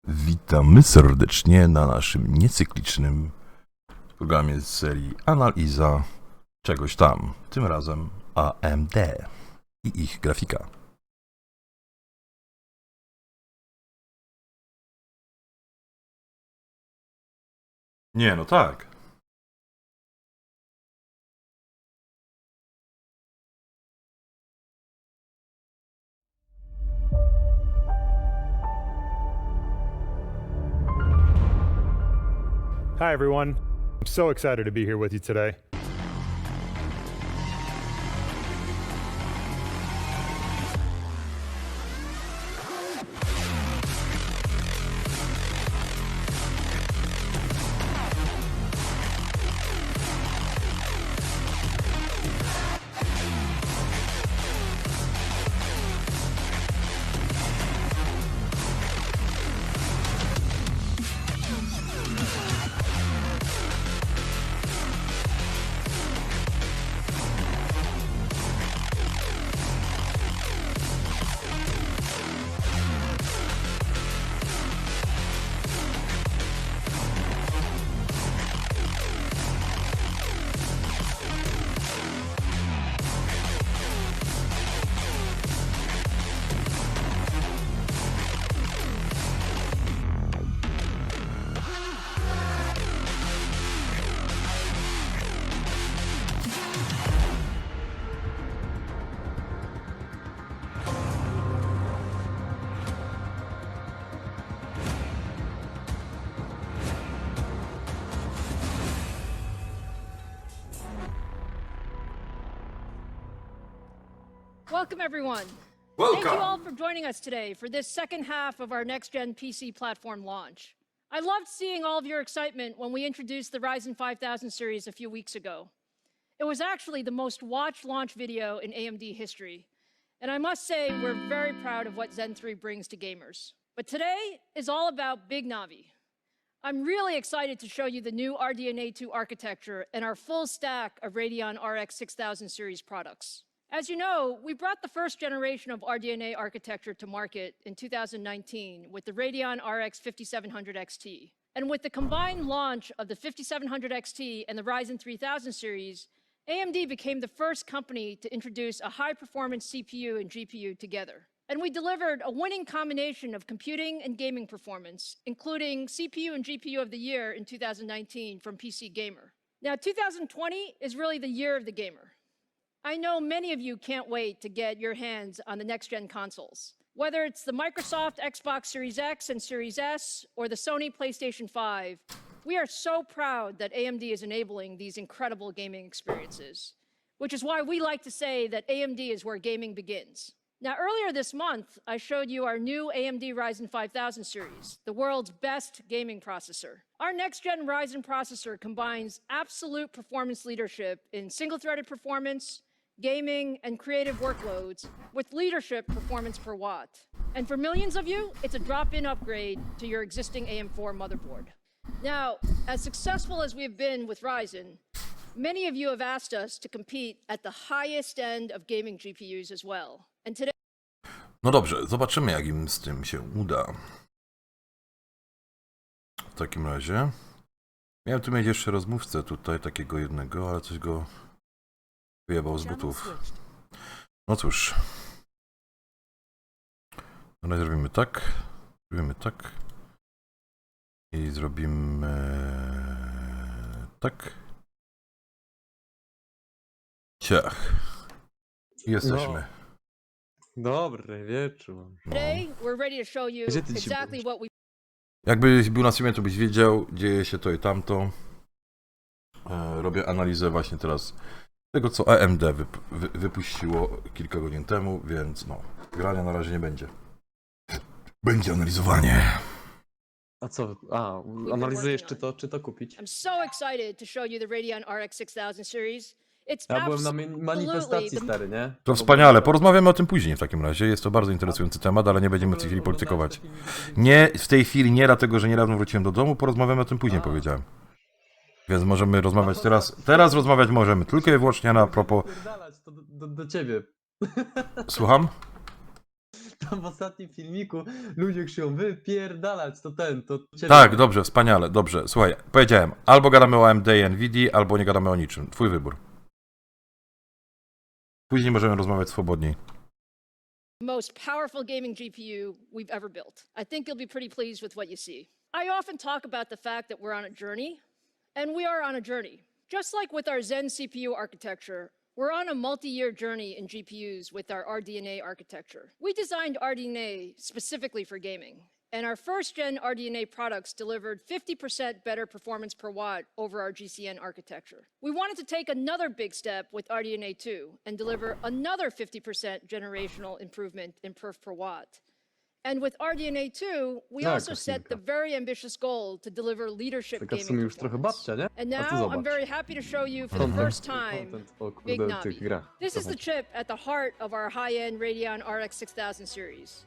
Witamy serdecznie na naszym niecyklicznym programie z serii Analiza czegoś tam. Tym razem AMD i ich grafika. Nie, no tak. Hi, everyone. I'm so excited to be here with you today. Welcome, everyone. Welcome. Thank you all for joining us today for this second half of our next-gen PC platform launch. I loved seeing all of your excitement when we introduced the Ryzen 5000 series a few weeks ago. It was actually the most watched launch video in AMD history. And I must say, we're very proud of what Zen 3 brings to gamers. But today is all about Big Navi. I'm really excited to show you the new RDNA 2 architecture and our full stack of Radeon RX 6000 series products. As you know, we brought the first generation of RDNA architecture to market in 2019 with the Radeon RX 5700 XT. And with the combined launch of the 5700 XT and the Ryzen 3000 series, AMD became the first company to introduce a high-performance CPU and GPU together. And we delivered a winning combination of computing and gaming performance, including CPU and GPU of the year in 2019 from PC Gamer. Now, 2020 is really the year of the gamer. I know many of you can't wait to get your hands on the next-gen consoles. Whether it's the Microsoft Xbox Series X and Series S or the Sony PlayStation 5, we are so proud that AMD is enabling these incredible gaming experiences, which is why we like to say that AMD is where gaming begins. Now, earlier this month, I showed you our new AMD Ryzen 5000 series, the world's best gaming processor. Our next-gen Ryzen processor combines absolute performance leadership in single-threaded performance, gaming, and creative workloads with leadership performance per watt. And for millions of you, it's a drop-in upgrade to your existing AM4 motherboard. Now, as successful as we've been with Ryzen, many of you have asked us to compete at the highest end of gaming GPUs as well. And today... No dobrze, zobaczymy jak im z tym się uda. W takim razie miałem tu mieć jeszcze rozmówcę tutaj, takiego jednego, ale coś go wyjebał z butów. No cóż. No zrobimy tak. I zrobimy tak. Ciach. I jesteśmy. Dobry wieczór. Today, we're ready to show you Gdzie ty dzisiaj exactly byłeś? what we Jakbyś był na streamie, to byś wiedział, dzieje się to i tamto. Robię analizę właśnie teraz tego, co AMD wypuściło kilka godzin temu, więc no, grania na razie nie będzie. Będzie analizowanie. A co? A, analizujesz czy to kupić? I'm so excited to show you the Radeon RX 6000 series. It's Ja byłem na absolutely manifestacji, the stary, nie? To wspaniale, porozmawiamy o tym później w takim razie. Jest to bardzo interesujący temat, ale nie będziemy w tej chwili politykować. Nie, w tej chwili nie, dlatego że niedawno wróciłem do domu, porozmawiamy o tym później, powiedziałem. Więc możemy rozmawiać teraz. Teraz rozmawiać możemy tylko i wyłącznie na propos do ciebie. Słucham? Tam w ostatnim filmiku ludzie krzyczą wypierdalać, to ciebie. Tak, dobrze, wspaniale, dobrze. Słuchaj, powiedziałem, albo gadamy o AMD i Nvidia, albo nie gadamy o niczym. Twój wybór. Później możemy rozmawiać swobodniej. Most powerful gaming GPU we've ever built. I think you'll be pretty pleased with what you see. I often talk about the fact that we're on a journey, and we are on a journey. Just like with our Zen CPU architecture, we're on a multi-year journey in GPUs with our RDNA architecture. We designed RDNA specifically for gaming, and our first-gen RDNA products delivered 50% better performance per watt over our GCN architecture. We wanted to take another big step with RDNA 2 and deliver another 50% generational improvement in perf per watt. And with RDNA 2, we also set the very ambitious goal to deliver leadership Taka w gaming sumie już trochę performance. babcia, nie? And A ty now I'm zobacz. very happy to show you for the first time Content o Big kurde Navi. tych grach. This is the Zobacz. chip at the heart of our high-end Radeon Rx 6000 series.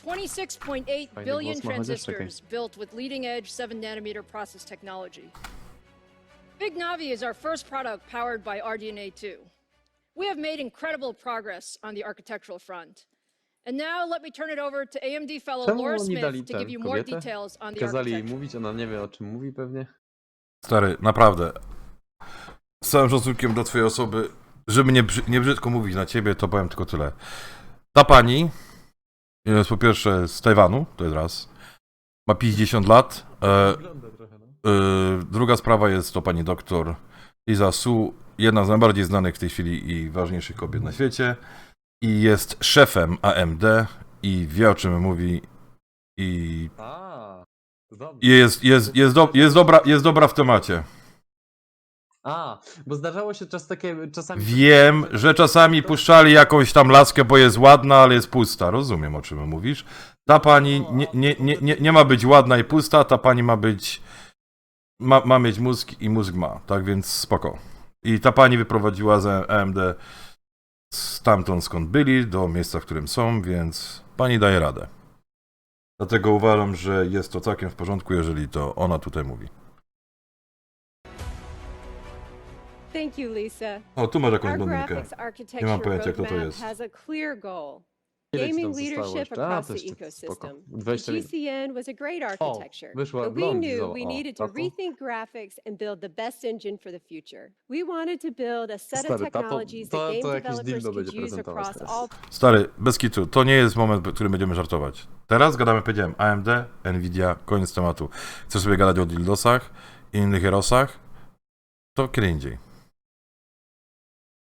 26.8 Fajny billion głos ma, chociaż transistors built with leading-edge 7-nanometer process technology. Big Navi is our first product powered by RDNA 2. We have made incredible progress on the architectural front. And now let me turn it over to AMD fellow Czemu Laura oni dali Smith to give tę you more kobietę? details on the Kazali jej architecture. mówić, ona nie wie o czym mówi pewnie. Stary, naprawdę. Z całym szacunkiem do twojej osoby, żeby nie brzydko mówić na ciebie, to powiem tylko tyle. Ta pani jest po pierwsze z Tajwanu, to jest raz. Ma 50 lat. Wygląda trochę, no. Druga sprawa jest to pani doktor Lisa Tzwu, jedna z najbardziej znanych w tej chwili i ważniejszych kobiet na świecie. I jest szefem AMD i wie o czym mówi i Dobrze. jest dobra w temacie. Bo zdarzało się czasami... Wiem, że czasami puszczali jakąś tam laskę, bo jest ładna, ale jest pusta. Rozumiem, o czym mówisz. Ta pani nie ma być ładna i pusta, ta pani ma być... Ma mieć mózg i mózg ma, tak więc spoko. I ta pani wyprowadziła z AMD stamtąd skąd byli, do miejsca, w którym są, więc pani daje radę. Dlatego uważam, że jest to całkiem w porządku, jeżeli to ona tutaj mówi. Thank you, Lisa. O, tu masz jakąś Our blondynkę. graphics Nie architecture mam pojęcia, kto to roadmap jest. has a clear goal. Ile ci tam Gaming zostało leadership jeszcze? across to the jeszcze spoko. ecosystem. 20 minut. GCN was a great architecture, wyszła but we blondzi, knew zobacz. we needed to rethink graphics and build the best engine for the future. We wanted to build a set of Stary, technologies that to game jakieś developers dildo could będzie use prezentować across teraz. all Stary, bez kitu, to nie jest moment, w którym będziemy żartować. Teraz gadamy, powiedziałem, AMD, Nvidia, koniec tematu. Chcesz sobie gadać o dildosach i innych herosach? To kiedy indziej.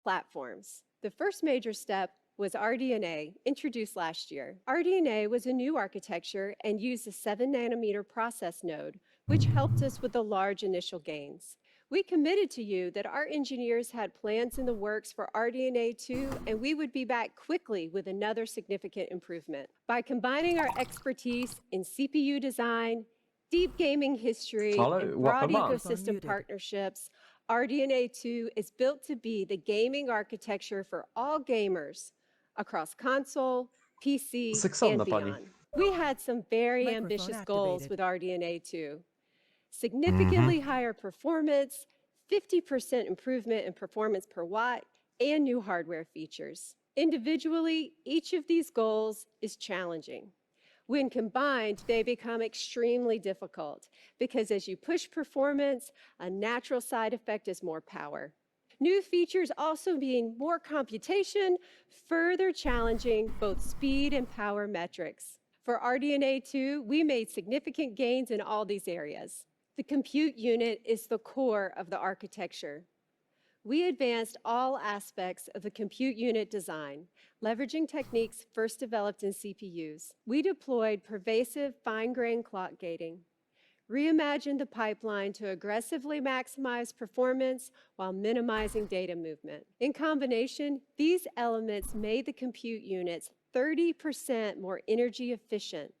platforms. The first major step was RDNA, introduced last year. RDNA was a new architecture and used a 7-nanometer process node, which helped us with the large initial gains. We committed to you that our engineers had plans in the works for RDNA 2, and we would be back quickly with another significant improvement. By combining our expertise in CPU design, deep gaming history, and broad ecosystem partnerships, RDNA 2 is built to be the gaming architecture for all gamers across console, PC, and beyond. We had some very ambitious goals with RDNA 2. Significantly higher performance, 50% improvement in performance per watt, and new hardware features. Individually, each of these goals is challenging. When combined, they become extremely difficult because as you push performance, a natural side effect is more power. New features also mean more computation, further challenging both speed and power metrics. For RDNA 2, we made significant gains in all these areas. The compute unit is the core of the architecture. We advanced all aspects of the compute unit design, leveraging techniques first developed in CPUs. We deployed pervasive fine-grained clock gating, reimagined the pipeline to aggressively maximize performance while minimizing data movement. In combination, these elements made the compute units 30% more energy efficient,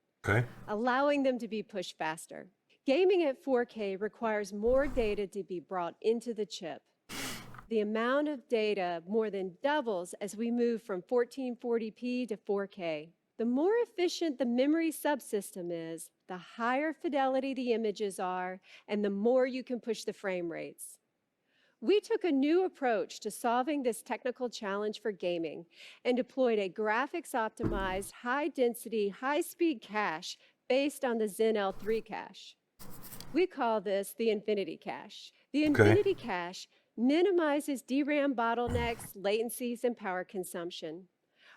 allowing them to be pushed faster. Gaming at 4K requires more data to be brought into the chip. The amount of data more than doubles as we move from 1440p to 4K. The more efficient the memory subsystem is, the higher fidelity the images are, and the more you can push the frame rates. We took a new approach to solving this technical challenge for gaming and deployed a graphics-optimized, high-density, high-speed cache based on the Zen L3 cache. We call this the Infinity Cache. The Infinity Cache minimizes DRAM bottlenecks, latencies, and power consumption.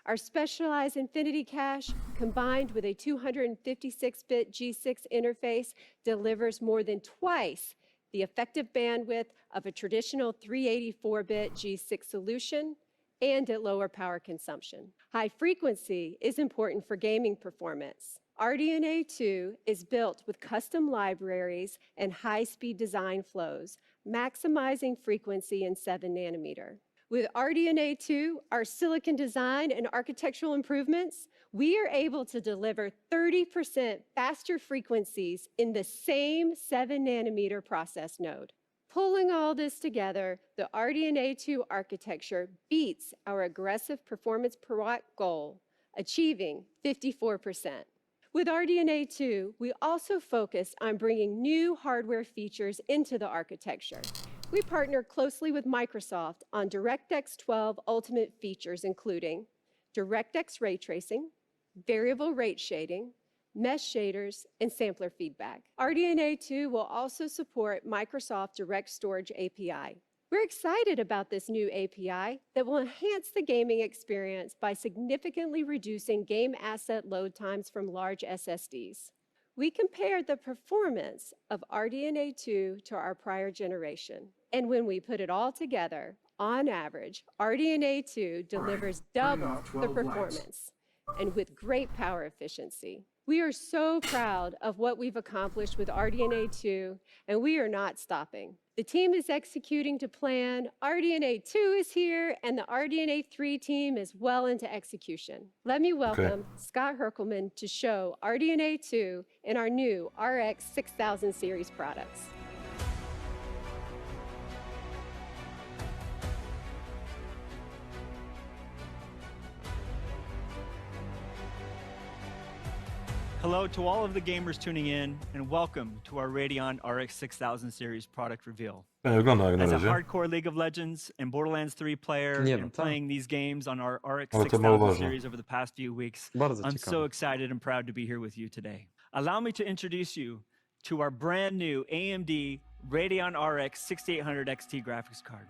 Our specialized Infinity Cache, combined with a 256-bit G6 interface, delivers more than twice the effective bandwidth of a traditional 384-bit G6 solution and at lower power consumption. High frequency is important for gaming performance. RDNA 2 is built with custom libraries and high-speed design flows, maximizing frequency in 7 nanometer. With RDNA 2, our silicon design and architectural improvements, we are able to deliver 30% faster frequencies in the same 7 nanometer process node. Pulling all this together, the RDNA 2 architecture beats our aggressive performance per watt goal, achieving 54%. With RDNA 2, we also focused on bringing new hardware features into the architecture. We partner closely with Microsoft on DirectX 12 Ultimate features, including DirectX ray tracing, variable rate shading, mesh shaders, and sampler feedback. RDNA 2 will also support Microsoft Direct Storage API. We're excited about this new API that will enhance the gaming experience by significantly reducing game asset load times from large SSDs. We compared the performance of RDNA 2 to our prior generation. And when we put it all together, on average, RDNA 2 delivers double the performance and with great power efficiency. We are so proud of what we've accomplished with RDNA 2, and we are not stopping. The team is executing to plan, RDNA 2 is here, and the RDNA 3 team is well into execution. Let me welcome Scott Herkelman to show RDNA 2 in our new RX 6000 series products. Hello to all of the gamers tuning in, and welcome to our Radeon RX 6000 series product reveal. Wygląda jak na As a razie. hardcore League of Legends and Borderlands 3 player Nie, and tak. playing these games on our RX Ale to mało 6000 ważne. series over the past few weeks, Bardzo I'm ciekawe. so excited and proud to be here with you today. Allow me to introduce you to our brand new AMD Radeon RX 6800 XT graphics card.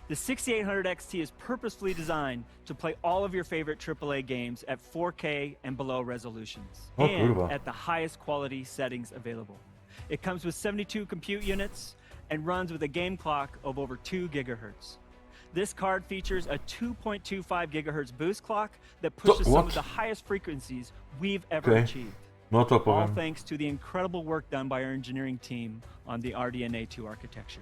The 6800 XT is purposefully designed to play all of your favorite AAA games at 4K and below resolutions, Oh, and kurwa. at the highest quality settings available. It comes with 72 compute units and runs with a game clock of over 2 gigahertz. This card features a 2.25 gigahertz boost clock that pushes some what? of the highest frequencies we've ever Okay. achieved. No to All powiem. thanks to the incredible work done by our engineering team on the RDNA 2 architecture.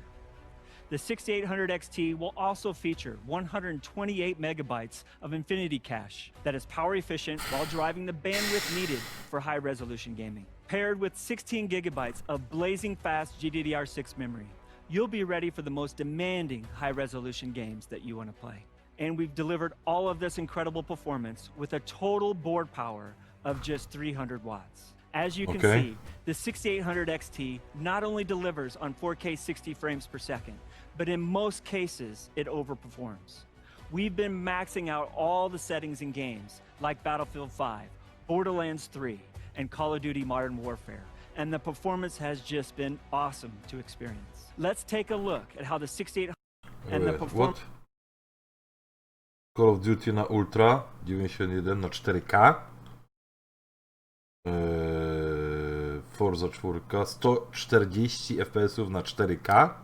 The 6800 XT will also feature 128 megabytes of Infinity Cache that is power efficient while driving the bandwidth needed for high resolution gaming. Paired with 16 gigabytes of blazing fast GDDR6 memory, you'll be ready for the most demanding high resolution games that you want to play. And we've delivered all of this incredible performance with a total board power of just 300 watts. As you can Okay. see, the 6800 XT not only delivers on 4K 60 frames per second, but in most cases, it overperforms. We've been maxing out all the settings in games like Battlefield 5, Borderlands 3, and Call of Duty Modern Warfare, and the performance has just been awesome to experience. Let's take a look at how the 6800 and the performance. What? Call of Duty na Ultra 91 na 4K. Forza 4, 140 FPS na 4K.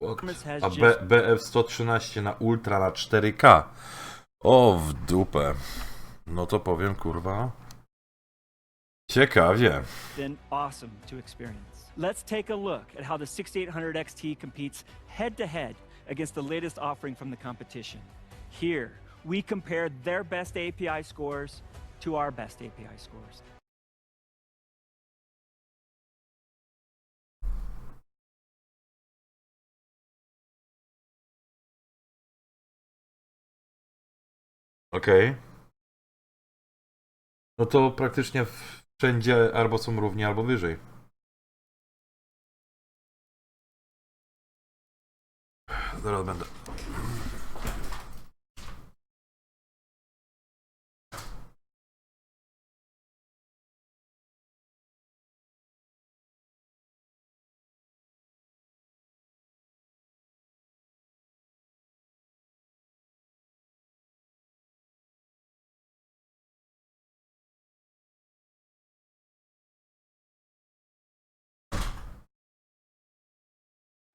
What? A BF 113 na Ultra na 4K. O, w dupę. No to powiem, kurwa. Ciekawie. Been awesome to experience. Let's take a look at how the 6800 XT competes head-to-head against the latest offering from the competition. Here, we compare their best API scores to our best API scores. Okej. No to praktycznie wszędzie albo są równi, albo wyżej. Zaraz będę.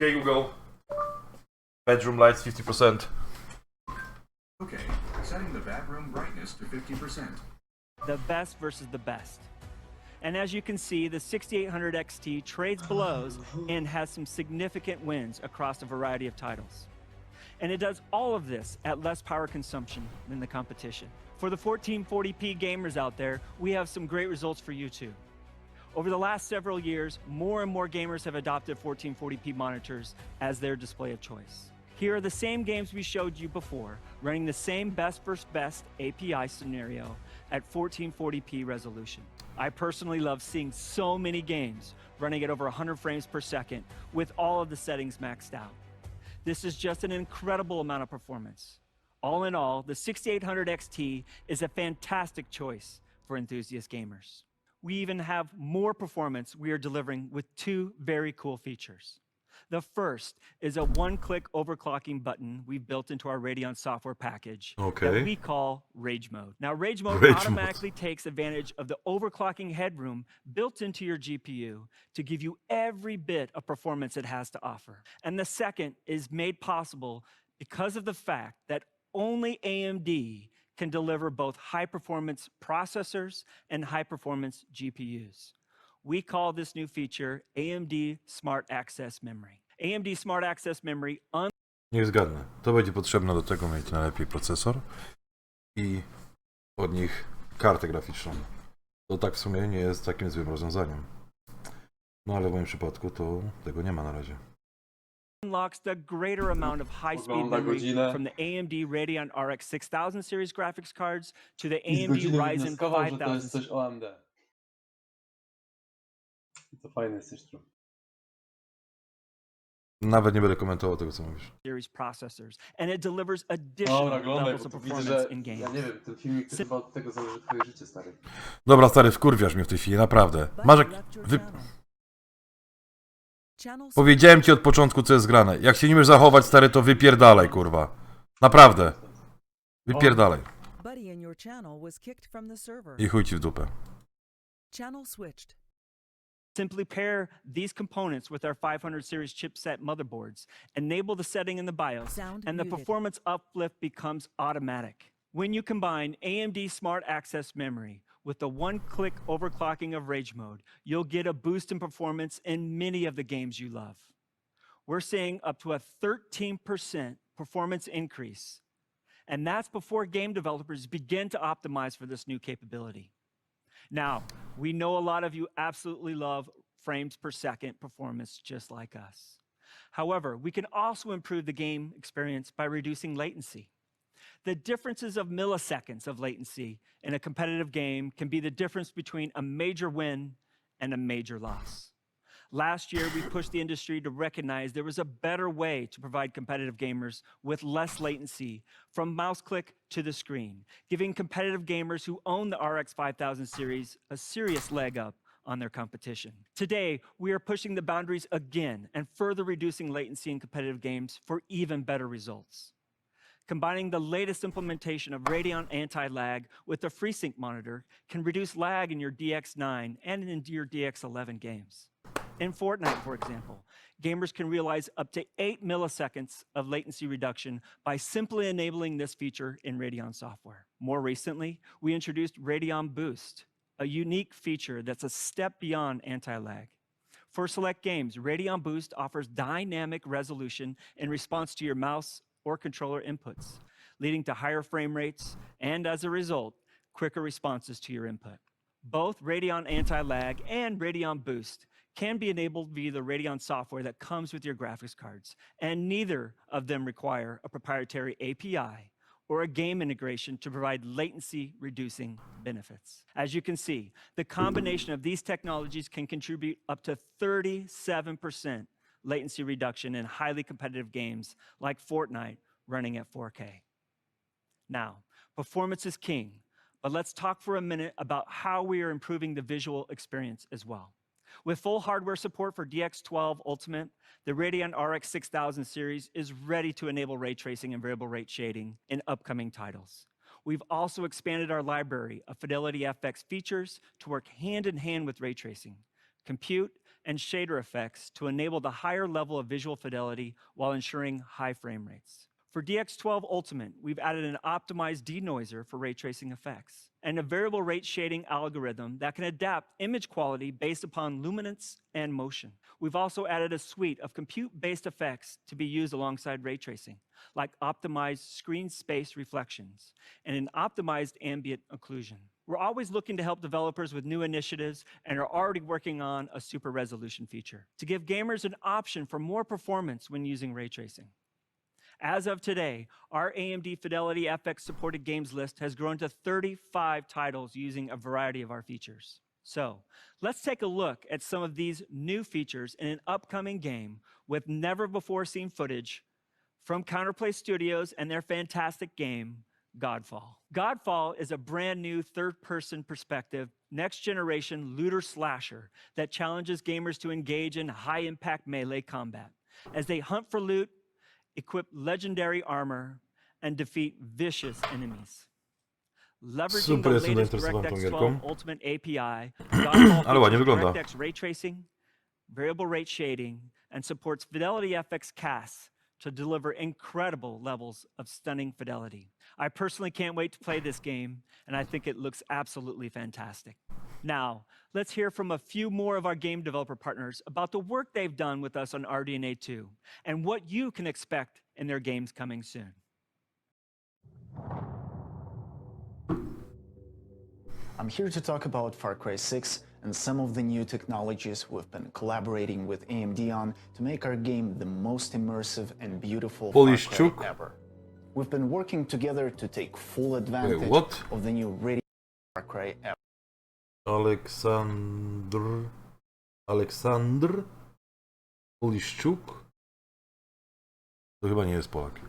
Okay, Google. Bedroom lights 50%. Okay, setting the bathroom brightness to 50%. The best versus the best. And as you can see, the 6800 XT trades blows and has some significant wins across a variety of titles. And it does all of this at less power consumption than the competition. For the 1440p gamers out there, we have some great results for you too. Over the last several years, more and more gamers have adopted 1440p monitors as their display of choice. Here are the same games we showed you before, running the same best versus best API scenario at 1440p resolution. I personally love seeing so many games running at over 100 frames per second with all of the settings maxed out. This is just an incredible amount of performance. All in all, the 6800 XT is a fantastic choice for enthusiast gamers. We even have more performance we are delivering with two very cool features. The first is a one-click overclocking button we've built into our Radeon software package that we call Rage Mode. Now, Rage Mode automatically takes advantage of the overclocking headroom built into your GPU to give you every bit of performance it has to offer. And the second is made possible because of the fact that only AMD can deliver both high-performance processors and high-performance GPUs. We call this new feature AMD Smart Access Memory. AMD Smart Access Memory Nie zgadnę. To będzie potrzebne do tego mieć najlepiej procesor i od nich kartę graficzną. To tak w sumie nie jest takim złym rozwiązaniem. No ale w moim przypadku to tego nie ma na razie. unlocks the greater amount of high-speed memory from the AMD Radeon Rx 6000 series graphics cards to the AMD Ryzen 5000 że to jest coś o AMD. To fajne jest też trochę. Nawet nie będę komentował tego, co mówisz. series processors, and it delivers additional levels of performance in games. Ja nie wiem, ten filmik to chyba od tego zależy twoje życie, stary. Dobra, stary, wkurwiasz mnie w tej chwili, naprawdę. Masz Powiedziałem ci od początku, co jest grane. Jak się nie umiesz zachować, stary, to wypierdalaj, kurwa. Naprawdę. Wypierdalaj. I chuj ci w dupę. Simply pair these components with our 500 series chipset motherboards, enable the setting in the BIOS, and the performance uplift becomes automatic. When you combine AMD Smart Access Memory with the one-click overclocking of Rage Mode, you'll get a boost in performance in many of the games you love. We're seeing up to a 13% performance increase, and that's before game developers begin to optimize for this new capability. Now, we know a lot of you absolutely love frames per second performance just like us. However, we can also improve the game experience by reducing latency. The differences of milliseconds of latency in a competitive game can be the difference between a major win and a major loss. Last year, we pushed the industry to recognize there was a better way to provide competitive gamers with less latency from mouse click to the screen, giving competitive gamers who own the RX 5000 series a serious leg up on their competition. Today, we are pushing the boundaries again and further reducing latency in competitive games for even better results. Combining the latest implementation of Radeon anti-lag with the FreeSync monitor can reduce lag in your DX9 and in your DX11 games. In Fortnite, for example, gamers can realize up to 8 milliseconds of latency reduction by simply enabling this feature in Radeon software. More recently, we introduced Radeon Boost, a unique feature that's a step beyond anti-lag. For select games, Radeon Boost offers dynamic resolution in response to your mouse or controller inputs, leading to higher frame rates and, as a result, quicker responses to your input. Both Radeon Anti-Lag and Radeon Boost can be enabled via the Radeon software that comes with your graphics cards, and neither of them require a proprietary API or a game integration to provide latency-reducing benefits. As you can see, the combination of these technologies can contribute up to 37% latency reduction in highly competitive games like Fortnite running at 4K. Now, performance is king, but let's talk for a minute about how we are improving the visual experience as well. With full hardware support for DX12 Ultimate, the Radeon RX 6000 series is ready to enable ray tracing and variable rate shading in upcoming titles. We've also expanded our library of Fidelity FX features to work hand in hand with ray tracing, compute, and shader effects to enable the higher level of visual fidelity while ensuring high frame rates. For DX12 Ultimate, we've added an optimized denoiser for ray tracing effects and a variable rate shading algorithm that can adapt image quality based upon luminance and motion. We've also added a suite of compute-based effects to be used alongside ray tracing, like optimized screen space reflections and an optimized ambient occlusion. We're always looking to help developers with new initiatives and are already working on a super resolution feature to give gamers an option for more performance when using ray tracing. As of today, our AMD Fidelity FX supported games list has grown to 35 titles using a variety of our features. So let's take a look at some of these new features in an upcoming game with never before seen footage from Counterplay Studios and their fantastic game, Godfall. Godfall is a brand new third-person perspective, next-generation looter slasher that challenges gamers to engage in high-impact melee combat as they hunt for loot, equip legendary armor, and defeat vicious enemies. Leveraging the latest DirectX 12 Ultimate API, Godfall features DirectX ray tracing, variable rate shading, and supports Fidelity FX CAS to deliver incredible levels of stunning fidelity. I personally can't wait to play this game, and I think it looks absolutely fantastic. Now, let's hear from a few more of our game developer partners about the work they've done with us on RDNA 2 and what you can expect in their games coming soon. I'm here to talk about Far Cry 6 and some of the new technologies we've been collaborating with AMD on to make our game the most immersive and beautiful Far Cry ever. We've been working together to take full advantage of the new Radeon Far Cry ever. Aleksander Poliszczuk? To chyba nie jest Polak.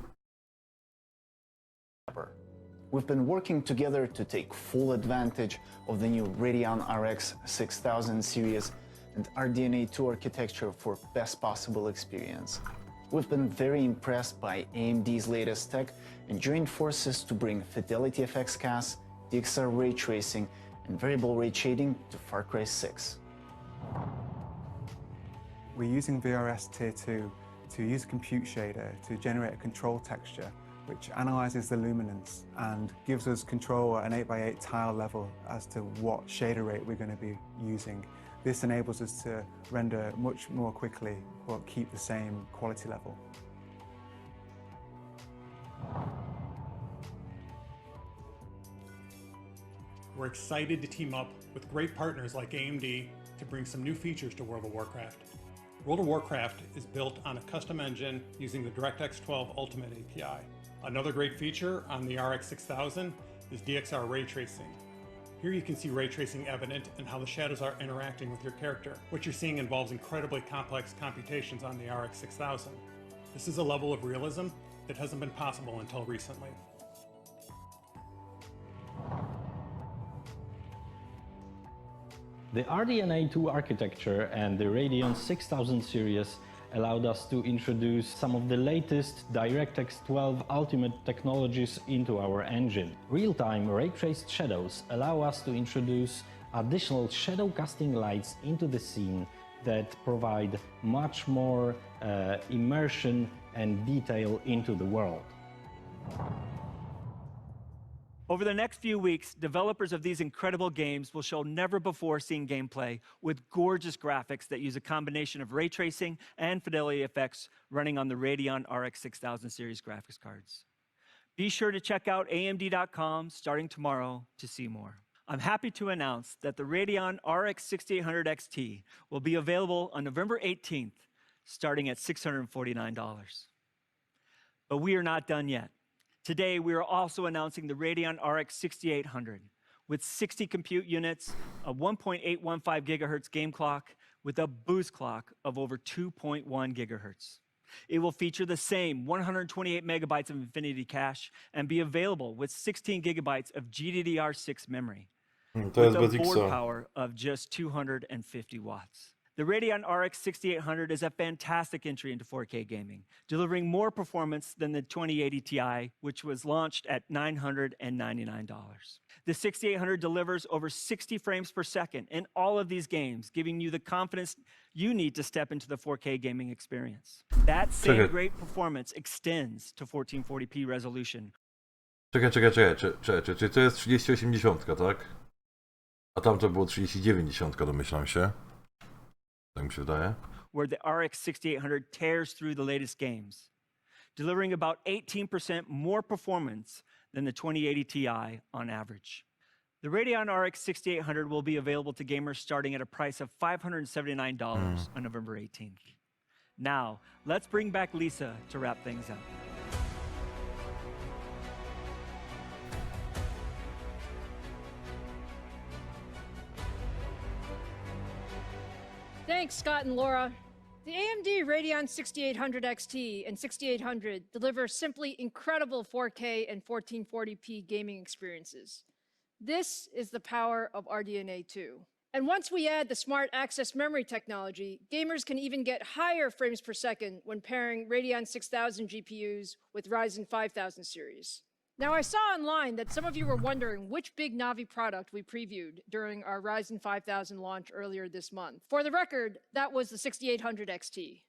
We've been working together to take full advantage of the new Radeon RX 6000 series and RDNA 2 architecture for best possible experience. We've been very impressed by AMD's latest tech and joined forces to bring Fidelity FX CAS, DXR ray tracing, and variable rate shading to Far Cry 6. We're using VRS Tier 2 to use a compute shader to generate a control texture which analyzes the luminance and gives us control at an 8x8 tile level as to what shader rate we're going to be using. This enables us to render much more quickly but keep the same quality level. We're excited to team up with great partners like AMD to bring some new features to World of Warcraft. World of Warcraft is built on a custom engine using the DirectX 12 Ultimate API. Another great feature on the RX 6000 is DXR ray tracing. Here you can see ray tracing evident in how the shadows are interacting with your character. What you're seeing involves incredibly complex computations on the RX 6000. This is a level of realism that hasn't been possible until recently. The RDNA 2 architecture and the Radeon 6000 series allowed us to introduce some of the latest DirectX 12 Ultimate technologies into our engine. Real-time ray-traced shadows allow us to introduce additional shadow casting lights into the scene that provide much more immersion and detail into the world. Over the next few weeks, developers of these incredible games will show never-before-seen gameplay with gorgeous graphics that use a combination of ray tracing and fidelity effects running on the Radeon RX 6000 series graphics cards. Be sure to check out amd.com starting tomorrow to see more. I'm happy to announce that the Radeon RX 6800 XT will be available on November 18th, starting at $649. But we are not done yet. Today, we are also announcing the Radeon RX 6800 with 60 compute units, a 1.815 gigahertz game clock, with a boost clock of over 2.1 gigahertz. It will feature the same 128 megabytes of Infinity cache and be available with 16 gigabytes of GDDR6 memory To jest with bez a board Xa. power of just 250 watts. The Radeon RX 6800 is a fantastic entry into 4K gaming, delivering more performance than the 2080 Ti, which was launched at $999. The 6800 delivers over 60 frames per second in all of these games, giving you the confidence you need to step into the 4K gaming experience. That same Czekaj. great performance extends to 1440p resolution. Czekaj, czy to jest 3080, tak? A tam to było 3090, domyślam się. Tak mi się wydaje. Where the RX 6800 tears through the latest games, delivering about 18% more performance than the 2080 Ti on average. The Radeon RX 6800 will be available to gamers starting at a price of $579 on November 18th. Now, let's bring back Lisa to wrap things up. Thanks, Scott and Laura. The AMD Radeon 6800 XT and 6800 deliver simply incredible 4K and 1440p gaming experiences. This is the power of RDNA 2. And once we add the smart access memory technology, gamers can even get higher frames per second when pairing Radeon 6000 GPUs with Ryzen 5000 series. Now, I saw online that some of you were wondering which big Navi product we previewed during our Ryzen 5000 launch earlier this month. For the record, that was the 6800 XT.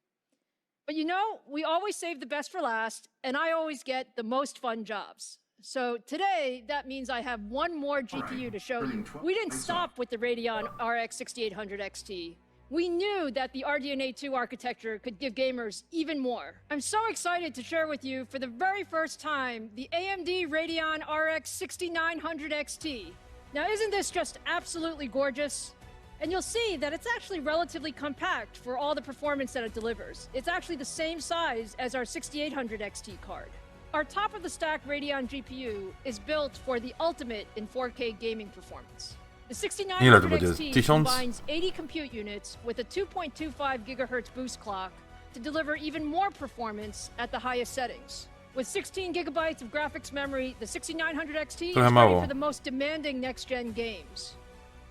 But you know, we always save the best for last, and I always get the most fun jobs. So today, that means I have one more GPU to show you. We didn't stop with the Radeon RX 6800 XT. We knew that the RDNA 2 architecture could give gamers even more. I'm so excited to share with you for the very first time the AMD Radeon RX 6900 XT. Now, isn't this just absolutely gorgeous? And you'll see that it's actually relatively compact for all the performance that it delivers. It's actually the same size as our 6800 XT card. Our top-of-the-stack Radeon GPU is built for the ultimate in 4K gaming performance. The 6900 XT combines 80 compute units with a 2.25 gigahertz boost clock to deliver even more performance at the highest settings. With 16 gigabytes of graphics memory, the 6900 XT is ready for the most demanding next-gen games.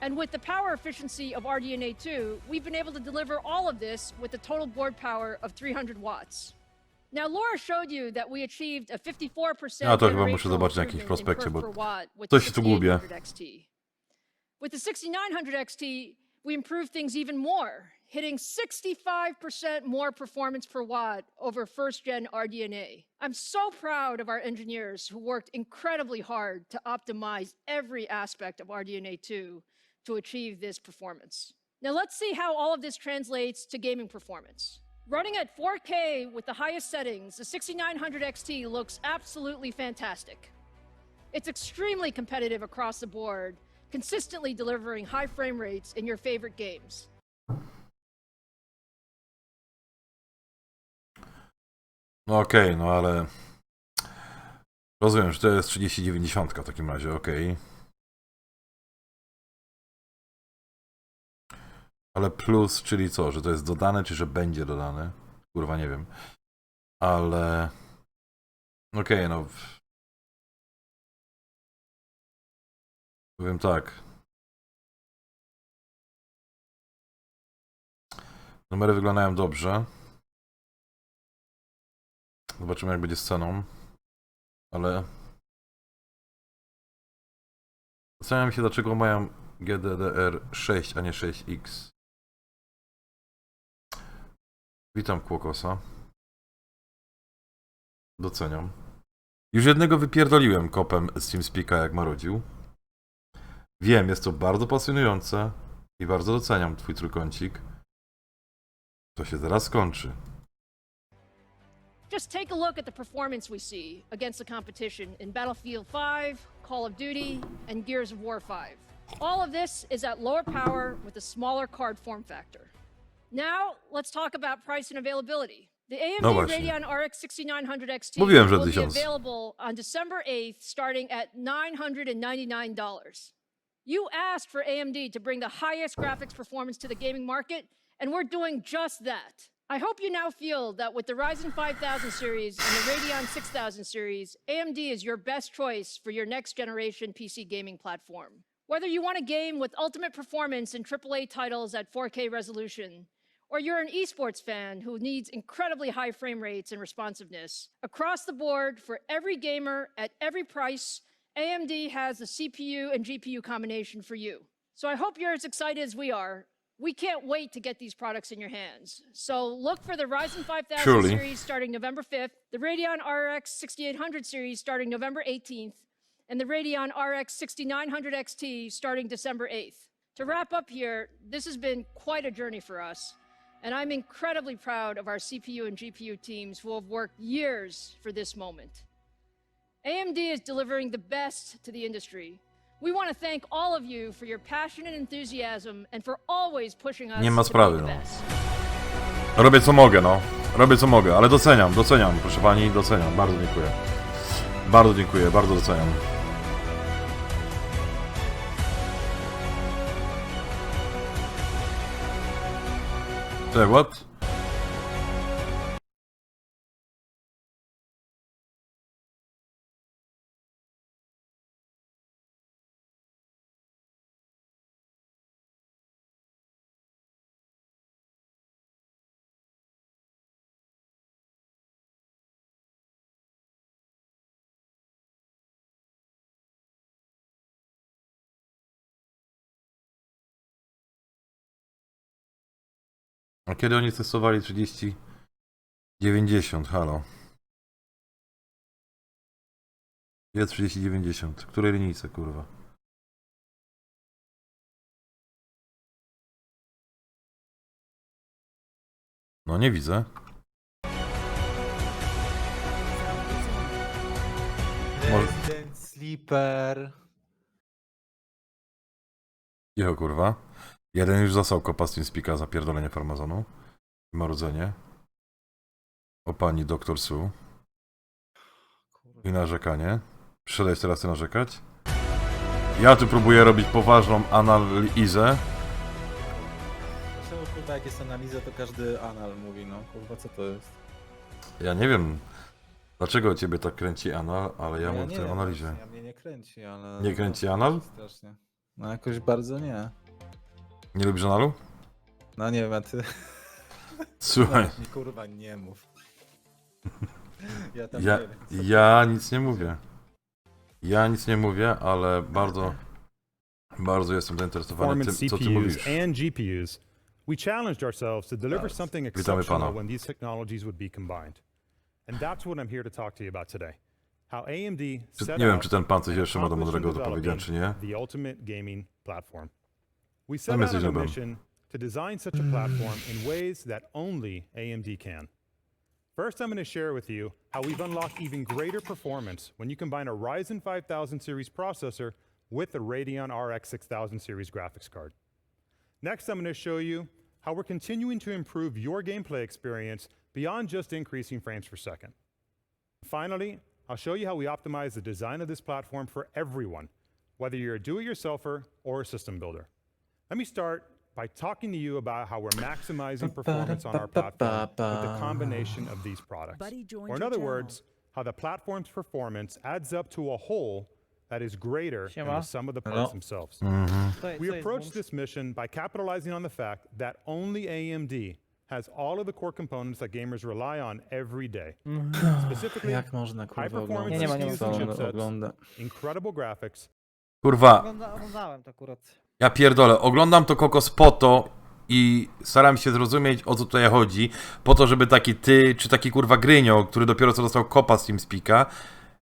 And with the power efficiency of RDNA 2, we've been able to deliver all of this with a total board power of 300 watts. Now, Laura showed you that we achieved a 54% Ja to chyba muszę zobaczyć na jakimś prospekcie, bo coś się tu gubię. With the 6900 XT, we improved things even more, hitting 65% more performance per watt over first-gen RDNA. I'm so proud of our engineers who worked incredibly hard to optimize every aspect of RDNA 2 to achieve this performance. Now let's see how all of this translates to gaming performance. Running at 4K with the highest settings, the 6900 XT looks absolutely fantastic. It's extremely competitive across the board, consistently delivering high frame rates in your favorite games. No okej, no ale rozumiem, że to jest 3090 w takim razie, okej. Ale plus, czyli co, że to jest dodane, czy że będzie dodane? Kurwa, nie wiem. Ale okej, no powiem tak. Numery wyglądają dobrze. Zobaczymy, jak będzie z ceną. Ale zastanawiam się, dlaczego mają GDDR6, a nie 6X. Witam, Kłokosa. Doceniam. Już jednego wypierdoliłem kopem z TeamSpeaka, jak marudził. Wiem, jest to bardzo pasjonujące i bardzo doceniam twój trójkącik. To się zaraz skończy. Just take a look at the performance we see against the competition in Battlefield 5, Call of Duty, and Gears of War 5. All of this is at lower power with a smaller card form factor. Now, let's talk about price and availability. The AMD Radeon RX 6900 XT Mówiłem, że will be 1000. available on December 8th, starting at $999. You asked for AMD to bring the highest graphics performance to the gaming market, And we're doing just that. I hope you now feel that with the Ryzen 5000 series and the Radeon 6000 series, AMD is your best choice for your next generation PC gaming platform. Whether you want a game with ultimate performance and AAA titles at 4K resolution, or you're an esports fan who needs incredibly high frame rates and responsiveness, across the board, for every gamer at every price, AMD has the CPU and GPU combination for you. So I hope you're as excited as we are. We can't wait to get these products in your hands. So look for the Ryzen 5000 series starting November 5th, the Radeon RX 6800 series starting November 18th, and the Radeon RX 6900 XT starting December 8th. To wrap up here, this has been quite a journey for us, and I'm incredibly proud of our CPU and GPU teams who have worked years for this moment. AMD is delivering the best to the industry. We want to thank all of you for your passion and enthusiasm and for always pushing us Nie ma to sprawy, be the no. best. Robię co mogę, no. Robię co mogę, ale doceniam, proszę pani, doceniam. Bardzo dziękuję. Bardzo dziękuję, bardzo doceniam. Say what? A kiedy oni testowali 3090? Halo. Jest 3090. Której linijce, kurwa? No nie widzę. Resident Sleeper. Jeho kurwa. Jeden już został kopa z TeamSpeaka za pierdolenie farmazonu. Marudzenie. O pani doktor Su. I narzekanie. Przyszedłeś teraz ty narzekać? Ja tu próbuję robić poważną analizę. Dlaczego kurwa jak jest analiza, to każdy anal mówi, no kurwa co to jest? Ja nie wiem, dlaczego ciebie tak kręci anal, ale ja mówię w nie tej wiem, analizie. Ja mnie nie kręci, ale... Nie kręci anal? Strasznie. No jakoś bardzo nie. Nie lubisz analu? No nie wiem, a ty... Słuchaj. No, kurwa nie mów. Ja nic nie mówię. Ja nic nie mówię, ale bardzo jestem zainteresowany tym, co ty mówisz. And GPUs, we challenged ourselves to deliver something exceptional when these technologies would be combined. And that's what I'm here to talk to you about today. How AMD set Nie wiem, czy ten pan coś jeszcze ma do mądrego do powiedzenia, czy nie. The ultimate gaming platform. We set out on a mission to design such a platform in ways that only AMD can. First, I'm going to share with you how we've unlocked even greater performance when you combine a Ryzen 5000 series processor with the Radeon RX 6000 series graphics card. Next, I'm going to show you how we're continuing to improve your gameplay experience beyond just increasing frames per second. Finally, I'll show you how we optimize the design of this platform for everyone, whether you're a do-it-yourselfer or a system builder. Let me start by talking to you about how we're maximizing performance on our platform with the combination of these products. Or in other words, how the platform's performance adds up to a whole that is greater than the sum of the parts themselves. We approach this mission by capitalizing on the fact that only AMD has all of the core components that gamers rely on every day. Specifically, high performance CPUs and chipsets, incredible graphics. Kurwa. Ja pierdolę, oglądam to kokos po to i staram się zrozumieć, o co tutaj chodzi, po to, żeby taki ty, czy taki kurwa Grynio, który dopiero co dostał kopa z TeamSpeaka,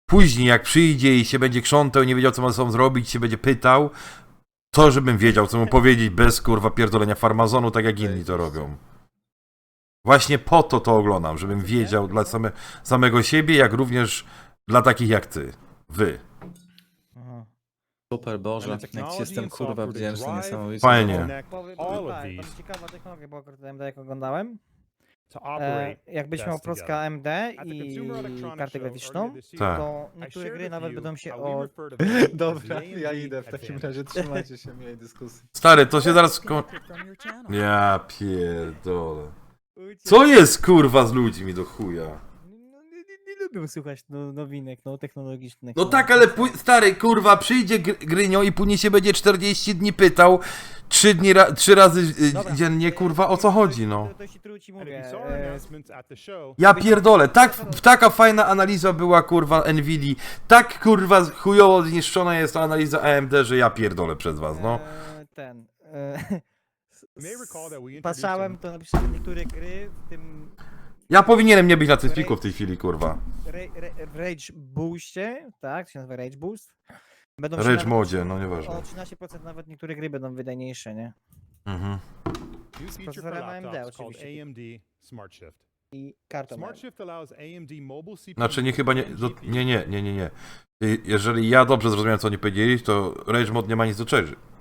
później jak przyjdzie i się będzie krzątał, nie wiedział co ma ze sobą zrobić, się będzie pytał, to żebym wiedział, co mu powiedzieć bez kurwa pierdolenia farmazonu, tak jak inni to robią. Właśnie po to oglądam, żebym wiedział dla samego siebie, jak również dla takich jak ty, wy. Super, Boże, jak ci jestem kurwa wdzięczny, niesamowicie. Fajnie. Ciekawa technologia, bo akurat jak oglądałem. to operate jakbyś miał best procka together. AMD At the i Consumer Electronics kartę Show graficzną, earlier this year, Tak. to I niektóre shared gry with nawet you będą się how we o... refer to them as the Dobra, ja AMD idę w takim advantage. razie, trzymajcie się miłej dyskusji. Stary, to się zaraz Ja pierdolę. Co jest kurwa z ludźmi do chuja? Nie lubię słuchać nowinek, technologicznych. No tak, ale stary, kurwa, przyjdzie Grynio i później się będzie 40 dni pytał 3 razy dziennie, kurwa, o co chodzi, no. To ci truci And if mówię. you saw our announcements at the show, Ja pierdolę, taka fajna analiza była, kurwa, Nvidia, tak, kurwa, chujowo zniszczona jest ta analiza AMD, że ja pierdolę przed was, no. you may recall that we introduced Patrzałem, to napisałem niektóre gry, w tym Ja powinienem nie być na tym spiku w tej chwili, kurwa. w Rage Boostie, tak, to się nazywa Rage Boost. Będą się Rage nawet- modzie, no nieważne. O 13% nawet niektóre gry będą wydajniejsze, nie? Mhm. new feature for processorem AMD laptops called oczywiście. AMD Smart Shift. I kartą. Smart Shift allows AMD mobile CPU Znaczy nie, chyba nie, and do, GPU nie. Jeżeli ja dobrze zrozumiałem, co oni powiedzieli, to Rage Mod nie ma nic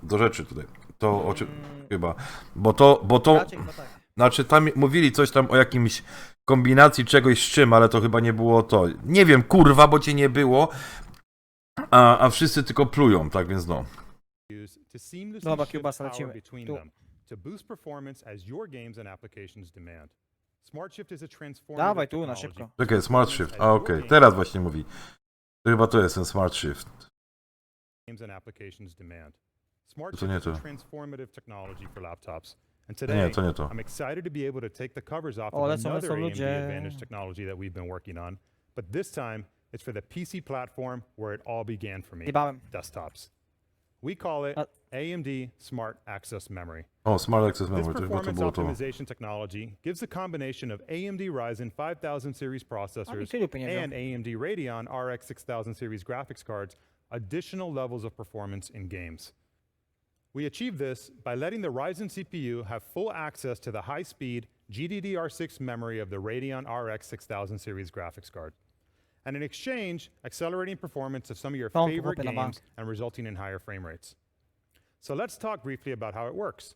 do rzeczy tutaj. To o czym chyba. Bo to Raczej chyba tak. znaczy tam mówili coś tam o jakimś kombinacji czegoś z czym, ale to chyba nie było to. Nie wiem, kurwa, bo cię nie było, a wszyscy tylko plują, tak więc no. to seamlessly Dobra, shift kiełbasa, power lecimy. between Tu. them to boost performance as your games and applications demand. Smart Shift is a transformative Dawaj tu, na technology. szybko. Czekaj, Smart Shift, a okej, teraz właśnie mówi. To chyba to jest ten Smart Shift. Games and applications demand. Smart To nie Shift is a to. transformative technology for laptops. And Nie, today, to nie to. I'm excited to be able to take the covers off O, of lecą another AMD ludzie. Advantage technology that we've been working on, but this time it's for the PC platform where it all began for me, Jebałem. desktops. We call it AMD Smart Access Memory. O, Smart Access This Memory, to chyba to performance było to. optimization technology gives a combination of AMD Ryzen 5000 series processors tylu pieniędzy. and AMD Radeon Rx 6000 series graphics cards additional levels of performance in games. We achieve this by letting the Ryzen CPU have full access to the high-speed GDDR6 memory of the Radeon RX 6000 series graphics card. And in exchange, accelerating performance of some of your Don't favorite open a games bank. and resulting in higher frame rates. So let's talk briefly about how it works.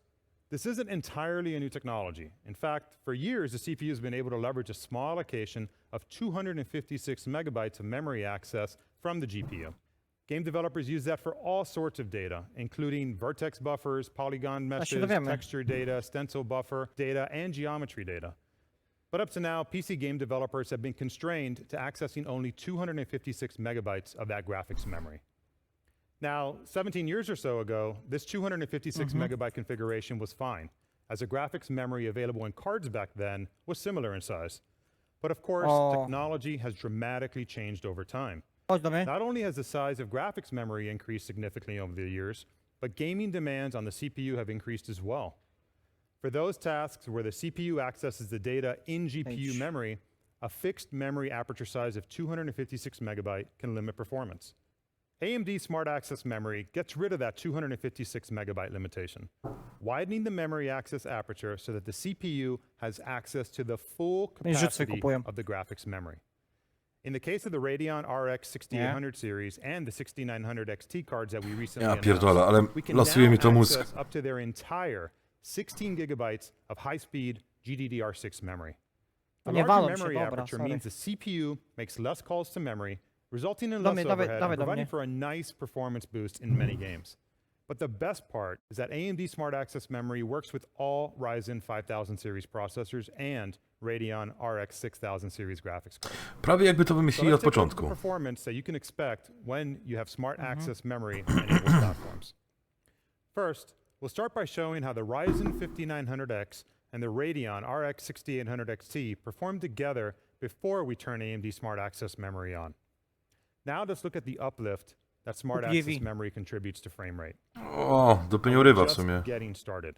This isn't entirely a new technology. In fact, for years, the CPU has been able to leverage a small allocation of 256 megabytes of memory access from the GPU. Game developers use that for all sorts of data, including vertex buffers, polygon meshes, dowiemy. texture data, stencil buffer data, and geometry data. But up to now, PC game developers have been constrained to accessing only 256 megabytes of that graphics memory. Now, 17 years or so ago, this 256 megabyte configuration was fine, as the graphics memory available in cards back then was similar in size. But of course, technology has dramatically changed over time. Chodź do mnie. Not only has the size of graphics memory increased significantly over the years, but gaming demands on the CPU have increased as well. For those tasks where the CPU accesses the data in GPU memory, a fixed memory aperture size of 256 megabyte can limit performance. AMD Smart Access Memory gets rid of that 256 megabyte limitation, widening the memory access aperture so that the CPU has access to the full capacity of the graphics memory. In the case of the Radeon RX 6800 series and the 6900 XT cards that we recently Ja pierdolę, ale announced, we can losuje mi to now mózg. access up to their entire 16 gigabytes of high-speed GDDR6 memory. A Nie larger walą się, memory dobra, aperture sorry. means the CPU makes less calls to memory, resulting in Do less mnie, overhead dawaj and do providing mnie. for a nice performance boost in many games. But the best part is that AMD Smart Access Memory works with all Ryzen 5000 series processors and Radeon RX 6000 series graphics cards. Prawie jakby to So wymyślili let's od take a look at the początku. performance that you can expect when you have Smart Access Memory on enabled platforms. First, we'll start by showing how the Ryzen 5900X and the Radeon RX 6800 XT perform together before we turn AMD Smart Access Memory on. Now let's look at the uplift that Smart Access Memory contributes to frame rate. O, dupy nie urywa w sumie. Getting started.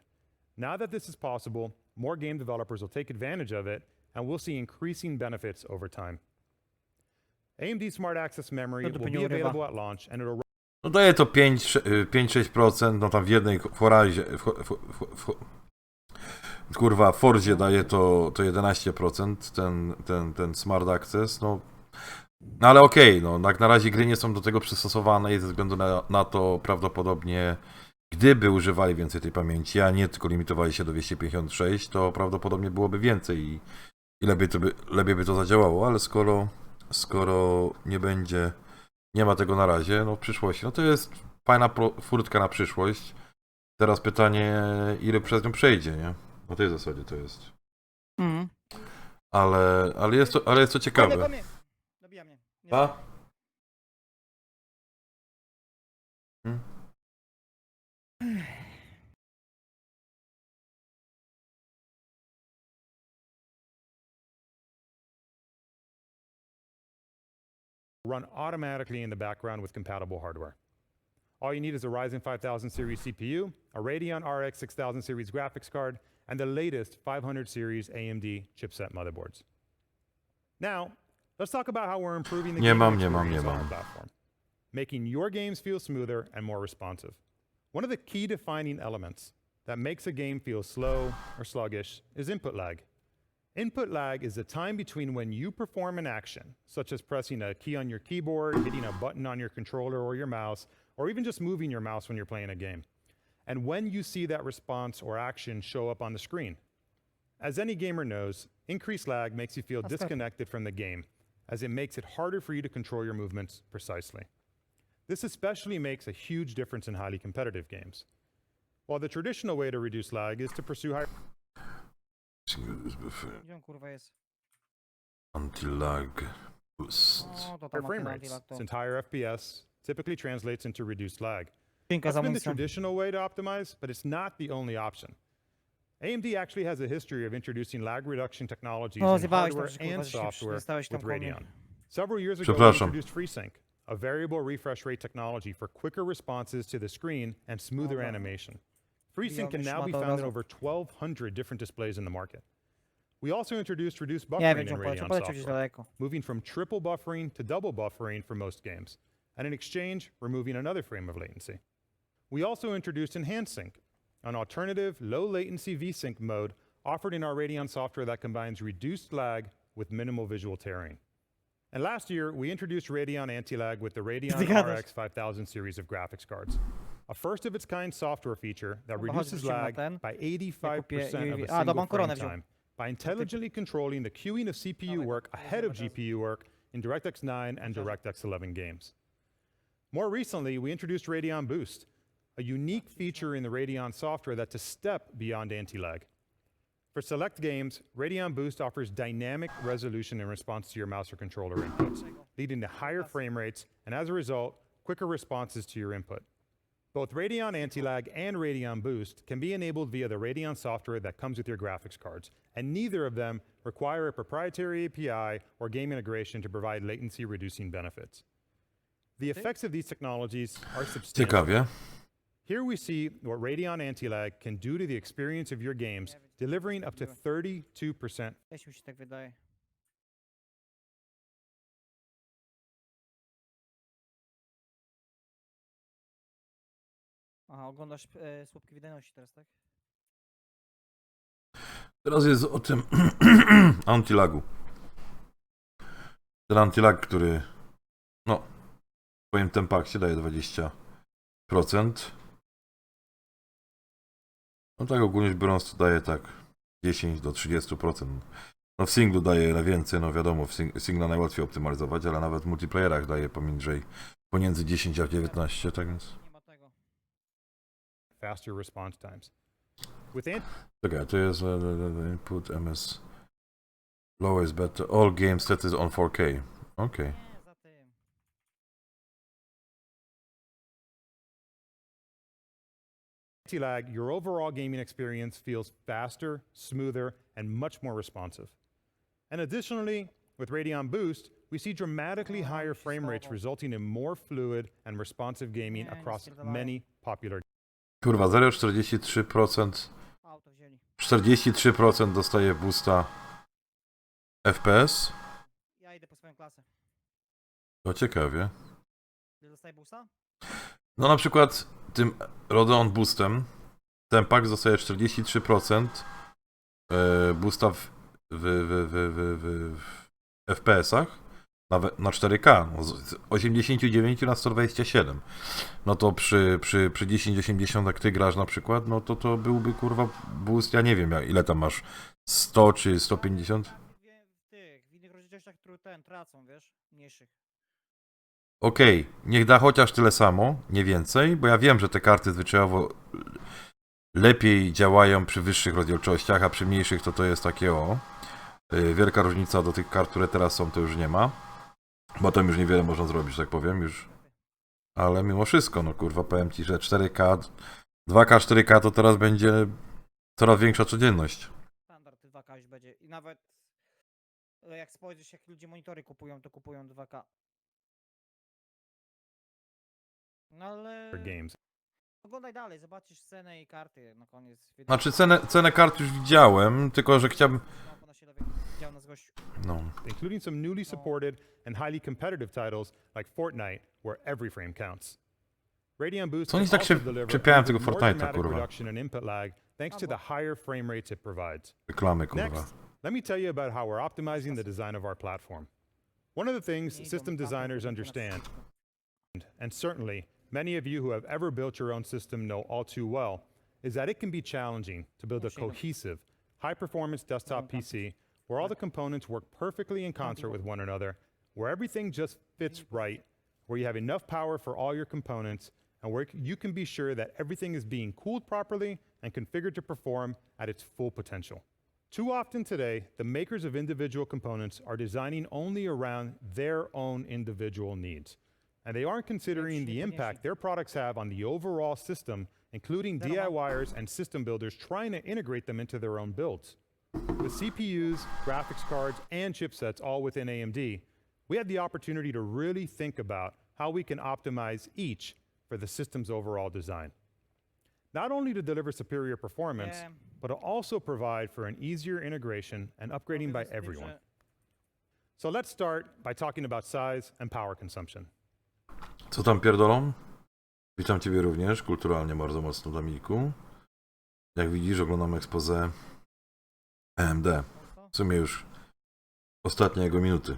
Now that this is possible, more game developers will take advantage of it, and we'll see increasing benefits over time. AMD Smart Access Memory will be available at launch, and it'll No daje to 5-6%, no tam w jednej Horazie, kurwa, w Forzie daje to 11%, ten Smart Access, no ale okej, no jak na razie gry nie są do tego przystosowane i ze względu na to prawdopodobnie gdyby używali więcej tej pamięci, a nie tylko limitowali się do 256, to prawdopodobnie byłoby więcej i lepiej by to zadziałało, ale skoro nie ma tego na razie, no w przyszłości, no to jest fajna furtka na przyszłość. Teraz pytanie, ile przez nią przejdzie, nie? Na tej zasadzie to jest. Ale jest to ciekawe. Dobija mnie. A? Run automatically in the background with compatible hardware. All you need is a Ryzen 5000 series CPU, a Radeon RX 6000 series graphics card, and the latest 500 series AMD chipset motherboards. Now, let's talk about how we're improving the gaming experience on our platform, making your games feel smoother and more responsive. One of the key defining elements that makes a game feel slow or sluggish is input lag. Input lag is the time between when you perform an action, such as pressing a key on your keyboard, hitting a button on your controller or your mouse, or even just moving your mouse when you're playing a game, and when you see that response or action show up on the screen. As any gamer knows, increased lag makes you feel disconnected from the game, as it makes it harder for you to control your movements precisely. This especially makes a huge difference in highly competitive games. While the traditional way to reduce lag is to pursue higher Gdzie on kurwa jest? Anti-lag boost. O, to tam frame ma ten rates, antilag to. since higher FPS typically translates into reduced lag. Dzięki That's za been the amunicję. traditional way to optimize, but it's not the only option. AMD actually has a history of introducing lag reduction technologies O, in zjebałeś tam, hardware że kurwa, and że się software przestałeś tam with koło mnie. Radeon. Several years ago, we Przepraszam. introduced FreeSync, a variable refresh rate technology for quicker responses to the screen and smoother Dobra. animation. FreeSync can Wyjąłeś now be szmatę od found in razu. over 1,200 different displays in the market. We also introduced reduced Nie buffering wiem, gdzie in on poleciał. Radeon Poleciał gdzieś software, daleko. moving from triple buffering to double buffering for most games, and in exchange, removing another frame of latency. We also introduced Enhanced Sync, an alternative low-latency VSync mode offered in our Radeon software that combines reduced lag with minimal visual tearing. And last year, we introduced Radeon Anti-Lag with the Radeon gadasz? RX 5000 series of graphics cards, a first-of-its-kind software feature that Dobra, chodź, reduces wrócimy na lag ten. by Ja kupię 85% of UAV. a A, dobra, single on frame koronę wziął. time by intelligently controlling the queuing of CPU work ahead of GPU work in DirectX 9 and DirectX 11 games. More recently, we introduced Radeon Boost, a unique feature in the Radeon software that's a step beyond anti-lag. For select games, Radeon Boost offers dynamic resolution in response to your mouse or controller inputs, leading to higher frame rates and, as a result, quicker responses to your input. Both Radeon Anti-Lag and Radeon Boost can be enabled via the Radeon software that comes with your graphics cards, and neither of them require a proprietary API or game integration to provide latency-reducing benefits. The effects of these technologies are substantial. Ciekawie. Here we see what Radeon Anti-Lag can do to the experience of your games, delivering up to 32%. Też mi się tak wydaje. Aha, oglądasz słupki wydajności teraz, tak? Teraz jest o tym anti-lagu. Ten anti-lag, który no w swoim tempakcie daje 20%. No tak ogólnie biorąc to daje tak 10 do 30%. No w singlu daje najwięcej, no wiadomo, w singla najłatwiej optymalizować, ale nawet w multiplayerach daje pomiędzy 10 a 19, tak więc... Nie ma tego. Faster response times. Czekaj, to jest input MS lowest better, all game status on 4K. Okay. Nie, za tym. Anti-lag, your overall gaming experience feels faster, smoother, and much more responsive. And additionally, with Radeon Boost, we see dramatically higher frame rates resulting in more fluid and responsive gaming across many popular. Kurwa, 0,43%. Auto wzięli. 43% dostaje boosta FPS. Ja idę po swoją klasę. To ciekawie. Ty dostaje busa? No na przykład tym Radeon Boostem ten pak dostaje 43% boosta w FPS-ach, Nawet na 4K, no, z 89 na 127. No to przy 1080 jak ty grasz na przykład, no to byłby kurwa boost, ja nie wiem ile tam masz, 100 czy 150? W innych rozdzielczościach tracą, wiesz, mniejszych. Okej, niech da chociaż tyle samo, nie więcej, bo ja wiem, że te karty zwyczajowo lepiej działają przy wyższych rozdzielczościach, a przy mniejszych to jest takie wielka różnica do tych kart, które teraz są, to już nie ma. Bo tam już niewiele można zrobić, tak powiem, już. Ale mimo wszystko, no kurwa, powiem ci, że 4K, 2K, 4K to teraz będzie coraz większa codzienność. Standard 2K już będzie. I nawet jak spojrzysz, jak ludzie monitory kupują, to kupują 2K. No ale... Oglądaj dalej, zobaczysz cenę i karty na koniec. Znaczy cenę kart już widziałem, tylko że chciałbym... No. Including some newly supported and highly competitive titles like Fortnite, where every frame counts. Radeon Boost Co oni can tak also się deliver czepiają tego even more Fortnite'a, dramatic kurwa. reduction in input lag thanks to the higher frame rates it provides. Reklamy, kurwa. Next, let me tell you about how we're optimizing the design of our platform. One of the things system designers understand, and certainly many of you who have ever built your own system know all too well, is that it can be challenging to build a cohesive, high-performance desktop PC where all the components work perfectly in concert with one another, where everything just fits right, where you have enough power for all your components, and where you can be sure that everything is being cooled properly and configured to perform at its full potential. Too often today, the makers of individual components are designing only around their own individual needs, and they aren't considering the impact their products have on the overall system, including DIYers and system builders trying to integrate them into their own builds. With CPUs, graphics cards, and chipsets all within AMD, we had the opportunity to really think about how we can optimize each for the system's overall design. Not only to deliver superior performance, but to also provide for an easier integration and upgrading by everyone. So let's start by talking about size and power consumption. Co tam pierdolą? Witam ciebie również, kulturalnie bardzo mocno, Dominiku. Jak widzisz, oglądam exposé AMD. W sumie już ostatnie jego minuty.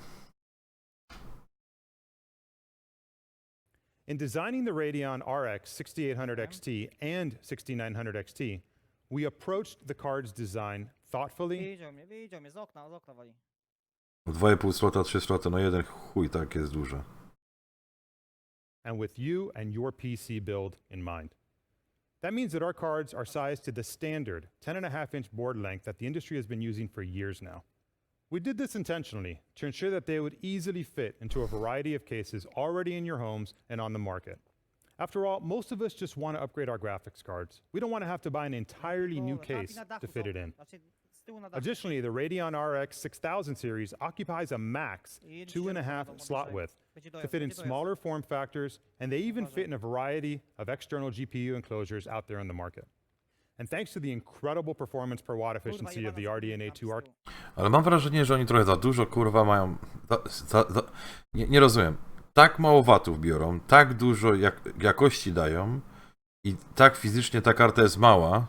In designing the Radeon Rx 6800 XT and 6900 XT, we approached the card's design thoughtfully. Widział mnie, z okna wali. 2,5 slota, 3 sloty, no jeden chuj, tak jest duże. And with you and your PC build in mind. That means that our cards are sized to the standard 10.5-inch board length that the industry has been using for years now. We did this intentionally to ensure that they would easily fit into a variety of cases already in your homes and on the market. After all, most of us just want to upgrade our graphics cards. We don't want to have to buy an entirely new case to fit it in. Additionally, the Radeon RX 6000 series occupies a max 2.5 slot width to fit in smaller form factors, and they even fit in a variety of external GPU enclosures out there on the market. And thanks to the incredible performance per watt efficiency of the RDNA 2 architecture. Ale mam wrażenie, że oni trochę za dużo, kurwa, mają... Nie rozumiem. Tak mało watów biorą, tak dużo jakości dają i tak fizycznie ta karta jest mała.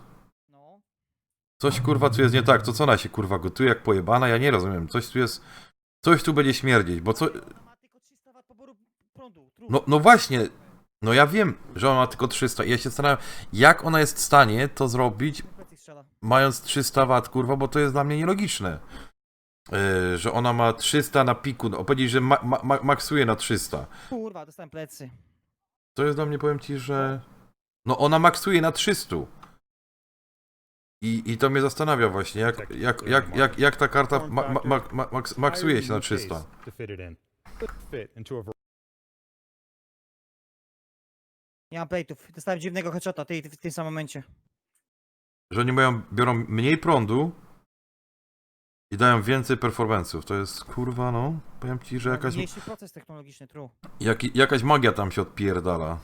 Coś, kurwa, tu jest nie tak. To co ona się, kurwa, gotuje jak pojebana? Ja nie rozumiem. Coś tu jest... Coś tu będzie śmierdzieć, bo co... No właśnie... No ja wiem, że ona ma tylko 300 i ja się zastanawiam, jak ona jest w stanie to zrobić, mając 300 W, kurwa, bo to jest dla mnie nielogiczne. Że ona ma 300 na piku, no, powiedzieć, że maksuje na 300. Kurwa, dostałem plecy. To jest dla mnie, powiem ci, że... No ona maksuje na 300. I to mnie zastanawia właśnie, jak ta karta maksuje się na 300. Nie mam plate'ów. Dostałem dziwnego headshota w tym samym momencie. Że oni biorą mniej prądu i dają więcej performance'ów. To jest, kurwa, no, powiem ci, że jakaś... Mniejszy proces technologiczny, true. Jakaś magia tam się odpierdala.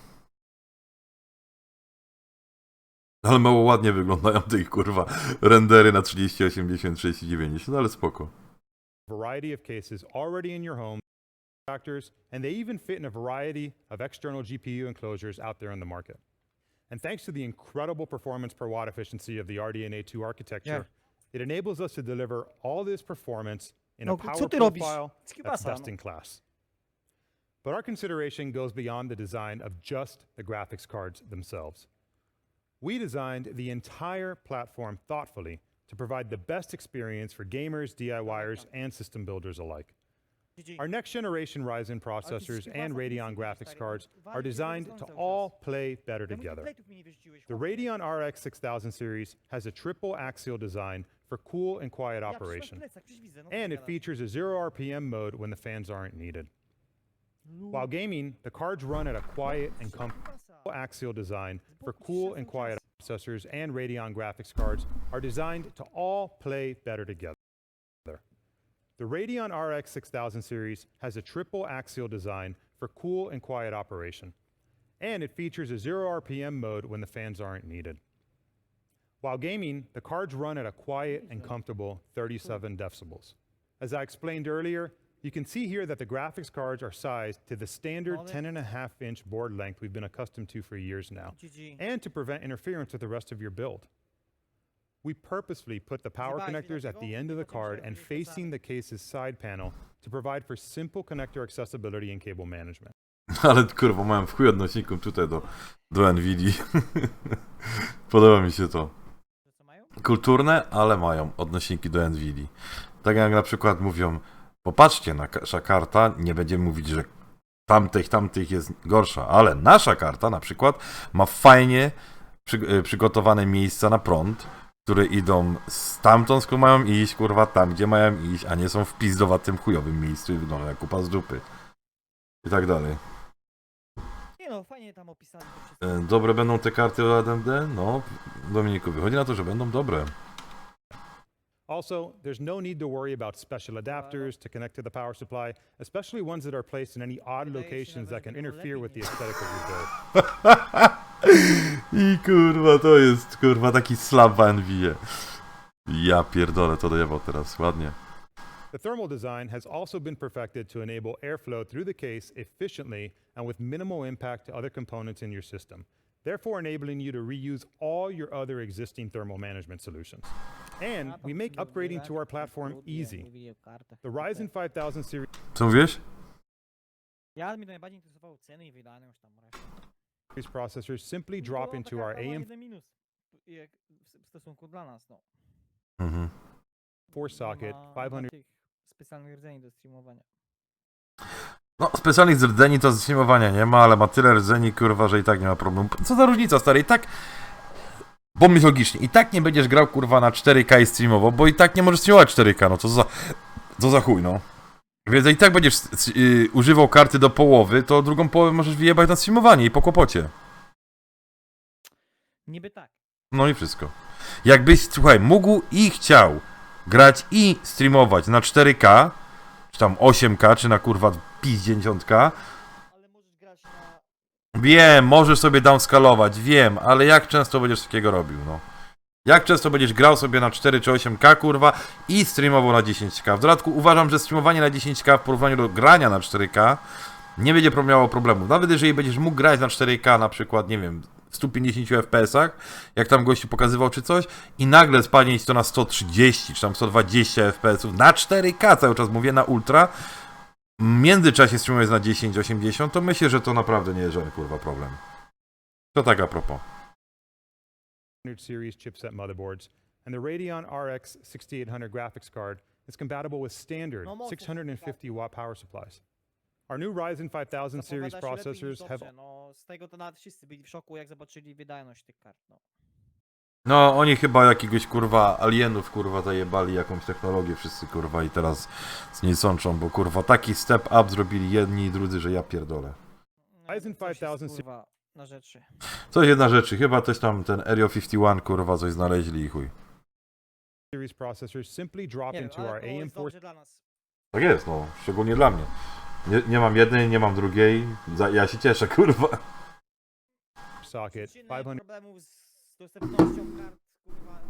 Ale mało ładnie wyglądają te ich, kurwa, rendery na 3080, 3090, ale spoko. Variety of cases already in your home factors, and they even fit in a variety of external GPU enclosures out there on the market. And thanks to the incredible performance per watt efficiency of the RDNA 2 architecture, it enables us to deliver all this performance in a power profile that's best in class. But our consideration goes beyond the design of just the graphics cards themselves. We designed the entire platform thoughtfully to provide the best experience for gamers, DIYers, and system builders alike. Our next generation Ryzen processors and Radeon graphics cards are designed to all play better together. The Radeon RX 6000 series has a triple axial design for cool and quiet operation, and it features a 0 RPM mode when the fans aren't needed. While gaming, the cards run at a quiet and comfortable axial design for cool and quiet processors, and Radeon graphics cards are designed to all play better together. The Radeon RX 6000 series has a triple axial design for cool and quiet operation, and it features a 0 RPM mode when the fans aren't needed. While gaming, the cards run at a quiet and comfortable 37 decibels. As I explained earlier, you can see here that the graphics cards are sized to the standard 10.5-inch board length we've been accustomed to for years now, and to prevent interference with the rest of your build. We purposefully put the power connectors at the end of the card and facing the case's side panel to provide for simple connector accessibility and cable management. Ale kurwa, mają w chuj odnośników tutaj do Nvidii. Podoba mi się to. Kulturne, ale mają odnośniki do Nvidii. Tak jak na przykład mówią, popatrzcie, nasza karta, nie będziemy mówić, że tamtych jest gorsza, ale nasza karta na przykład ma fajnie przygotowane miejsca na prąd, które idą stamtąd, skąd mają iść, kurwa, tam, gdzie mają iść, a nie są w pizdowatym chujowym miejscu i wygląda jak kupa z dupy. I tak dalej. Nie no, fajnie tam opisali. Dobre będą te karty od AMD? No, Dominiku, wychodzi na to, że będą dobre. Also, there's no need to worry about special adapters to connect to the power supply, especially ones that are placed in any odd locations that can interfere with the aesthetic of your build. I kurwa, to jest kurwa taki slap w Nvidia. Ja pierdolę, to dojebał teraz, ładnie. The thermal design has also been perfected to enable airflow through the case efficiently and with minimal impact to other components in your system, therefore enabling you to reuse all your other existing thermal management solutions. And we make upgrading to our platform easy. The Ryzen 5000 series... Co mówisz? Ja mi to najbardziej interesowało ceny i wydajność tam. Processors simply drop into our AM w stosunku dla nas, no. 4-socket 500 specjalnych rdzeni do streamowania. No, specjalnych rdzeni to streamowania nie ma, ale ma tyle rdzeni, kurwa, że i tak nie ma problemu. Co za różnica, stary, i tak... Pomyśl logicznie, i tak nie będziesz grał, kurwa, na 4K i streamowo, bo i tak nie możesz streamować 4K, no to za chuj, no. Więc i tak będziesz używał karty do połowy, to drugą połowę możesz wyjebać na streamowanie i po kłopocie. Niby tak. No i wszystko. Jakbyś, słuchaj, mógł i chciał grać i streamować na 4K, czy tam 8K, czy na kurwa 50K. Ale możesz grać na... Wiem, możesz sobie downskalować, wiem, ale jak często będziesz takiego robił, no. Jak często będziesz grał sobie na 4 czy 8K, kurwa, i streamował na 10K. W dodatku uważam, że streamowanie na 10K w porównaniu do grania na 4K nie będzie miało problemów. Nawet jeżeli będziesz mógł grać na 4K, na przykład, nie wiem, w 150 FPS-ach, jak tam gościu pokazywał czy coś, i nagle spadnie to na 130 czy tam 120 FPS-ów na 4K, cały czas mówię, na ultra, w międzyczasie streamujesz na 1080, to myślę, że to naprawdę nie jest żaden, kurwa, problem. To tak a propos. series chipset motherboards, and the Radeon RX 6800 graphics card is compatible with standard 650-watt power supplies. Our new Ryzen 5000 series processors have... No, z tego to nawet wszyscy byli w szoku, jak zobaczyli wydajność tych kart, no. No, oni chyba jakiegoś, kurwa, alienów, kurwa, zajebali jakąś technologię wszyscy, kurwa, i teraz z niej sączą, bo, kurwa, taki step up zrobili jedni i drudzy, że ja pierdolę. Ryzen 5000... na rzeczy. Coś jedna rzeczy, chyba też tam ten Area 51, kurwa, coś znaleźli i chuj. Series processors simply drop into our AM4... Tak jest, no, szczególnie dla mnie. Nie mam jednej, nie mam drugiej, ja się cieszę, kurwa. Socket 500... problemów z dostępnością kart, kurwa.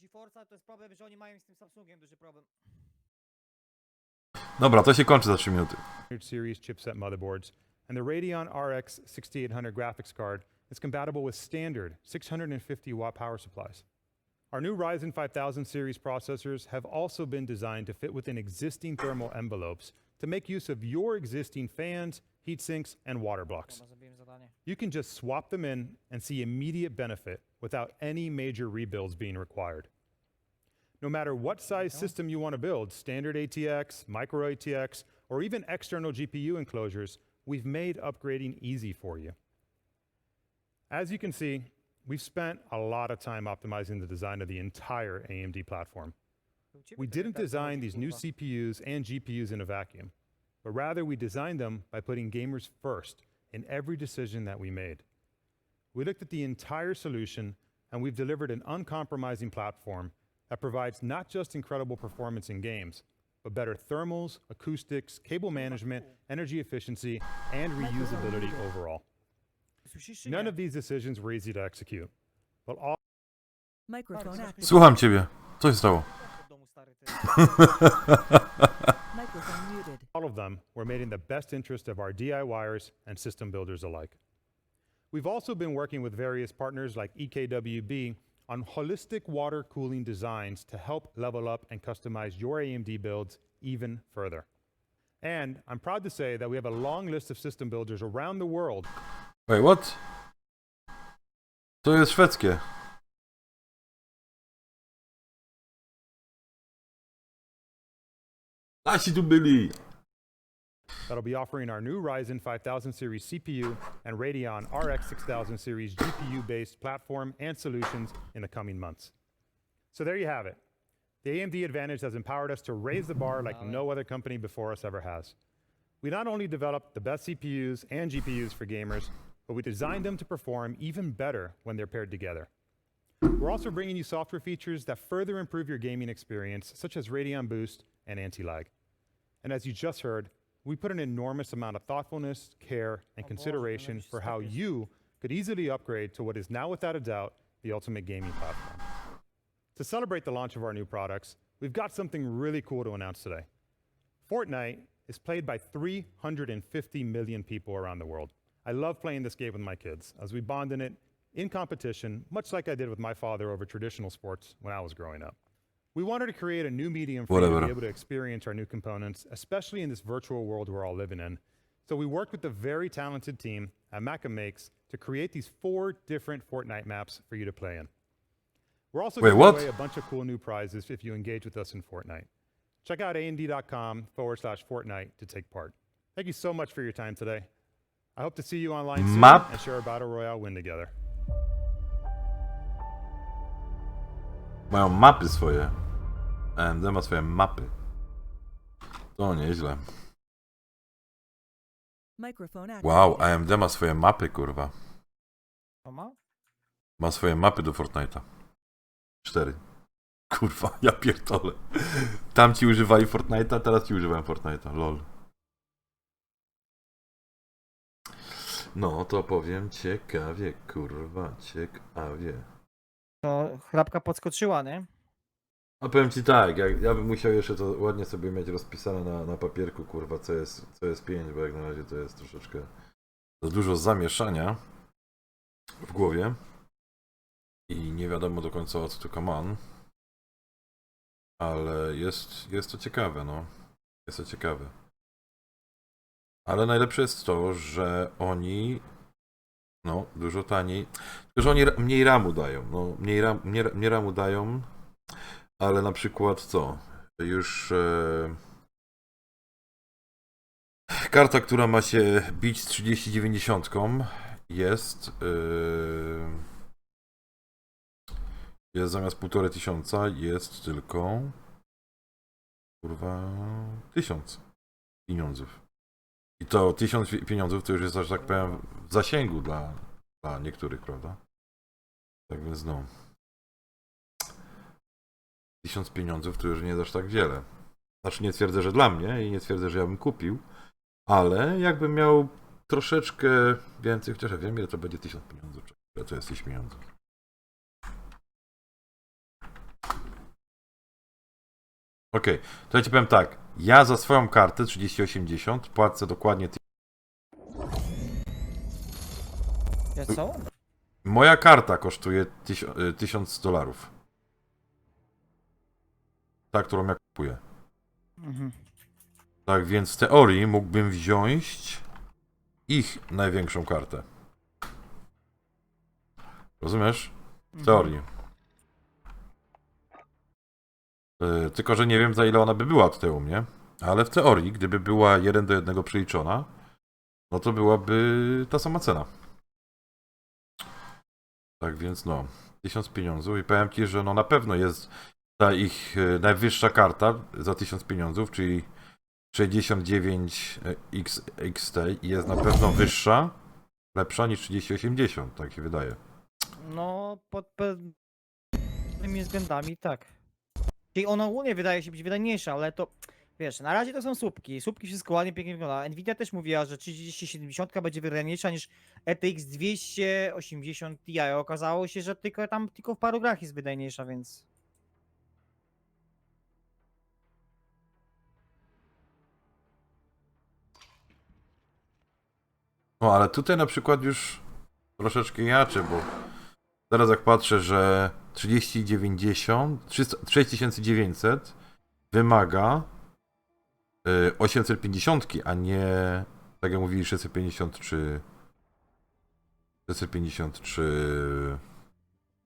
GeForce'a to jest problem, że oni mają z tym Samsungiem duży problem. Dobra, to się kończy za 3 minuty. Series chipset motherboards, and the Radeon RX 6800 graphics card is compatible with standard 650-watt power supplies. Our new Ryzen 5000 series processors have also been designed to fit within existing thermal envelopes to make use of your existing fans, heat sinks, and water blocks. You can just swap them in and see immediate benefit without any major rebuilds being required. No matter what size system you want to build, standard ATX, micro ATX, or even external GPU enclosures, we've made upgrading easy for you. As you can see, we've spent a lot of time optimizing the design of the entire AMD platform. We didn't design these new CPUs and GPUs in a vacuum, but rather we designed them by putting gamers first in every decision that we made. We looked at the entire solution, and we've delivered an uncompromising platform that provides not just incredible performance in games, but better thermals, acoustics, cable management, energy efficiency, and reusability overall. None of these decisions were easy to execute, but all Słucham ciebie. Co się stało? All of them were made in the best interest of our DIYers and system builders alike. We've also been working with various partners like EKWB on holistic water cooling designs to help level up and customize your AMD builds even further. And I'm proud to say that we have a long list of system builders around the world. Wait, what? To jest szwedzkie. Nasi tu byli. That'll be offering our new Ryzen 5000 series CPU and Radeon RX 6000 series GPU-based platform and solutions in the coming months. So there you have it. The AMD advantage has empowered us to raise the bar like no other company before us ever has. We not only developed the best CPUs and GPUs for gamers, but we designed them to perform even better when they're paired together. We're also bringing you software features that further improve your gaming experience, such as Radeon Boost and anti-lag. And as you just heard, we put an enormous amount of thoughtfulness, care, and consideration for how you could easily upgrade to what is now without a doubt the ultimate gaming platform. To celebrate the launch of our new products, we've got something really cool to announce today. Fortnite is played by 350 million people around the world. I love playing this game with my kids as we bond in it in competition, much like I did with my father over traditional sports when I was growing up. We wanted to create a new medium for you to be able to experience our new components, especially in this virtual world we're all living in. So we worked with the very talented team at Macam Makes to create these 4 different Fortnite maps for you to play in. We're also giving away a bunch of cool new prizes if you engage with us in Fortnite. Check out amd.com/Fortnite to take part. Thank you so much for your time today. I hope to see you online soon and share our Battle Royale win together. Mają mapy swoje. AMD ma swoje mapy. To nieźle. Wow, AMD ma swoje mapy, kurwa. Ma swoje mapy do Fortnite'a. 4. Kurwa, ja pierdolę. Tam ci używali Fortnite'a, teraz ci używałem Fortnite'a. Lol. No, to powiem ciekawie, kurwa, ciekawie. To chrapka podskoczyła, nie? A powiem ci tak, ja bym musiał jeszcze to ładnie sobie mieć rozpisane na papierku, kurwa, co jest 5, bo jak na razie to jest troszeczkę za dużo zamieszania w głowie i nie wiadomo do końca o co tu come on, ale jest to ciekawe, no. Jest to ciekawe. Ale najlepsze jest to, że oni no, dużo taniej, tylko że oni mniej ramu dają, no, mniej ramu dają, ale na przykład co? Już karta, która ma się bić z 3090 jest zamiast 1500 jest tylko kurwa 1000 pieniądzów. I to 1000 pieniądzów to już jest, że tak powiem, w zasięgu dla niektórych, prawda? Tak więc no. 1000 pieniądzów to już nie jest aż tak wiele. Znaczy nie twierdzę, że dla mnie i nie twierdzę, że ja bym kupił, ale jakbym miał troszeczkę więcej, chociaż ja wiem ile to będzie 1000 pieniądzów, czy ile to jest 1000 pieniądzów. Okej, to ja ci powiem tak, ja za swoją kartę 3080 płacę dokładnie... Ja co? Moja karta kosztuje $1000. ta, którą ja kupuję. Tak więc w teorii mógłbym wziąć ich największą kartę. Rozumiesz? W teorii. Tylko, że nie wiem, za ile ona by była tutaj u mnie. Ale w teorii, gdyby była 1:1 przeliczona, no to byłaby ta sama cena. Tak więc no, 1000 pieniądzów i powiem ci, że no na pewno jest ta ich najwyższa karta za 1000 pieniądzów, czyli 69 XT i jest na pewno wyższa, lepsza niż 3080, tak się wydaje. No, pod pewnymi względami tak. Czyli ona ogólnie wydaje się być wydajniejsza, ale to, wiesz, na razie to są słupki. Słupki wszystko ładnie, pięknie wygląda. Nvidia też mówiła, że 3070 będzie wydajniejsza niż RTX 280 Ti. Okazało się, że tylko w paru grach jest wydajniejsza, więc... No ale tutaj na przykład już troszeczkę inaczej, bo teraz jak patrzę, że 6900 wymaga 850, a nie tak jak mówili 653.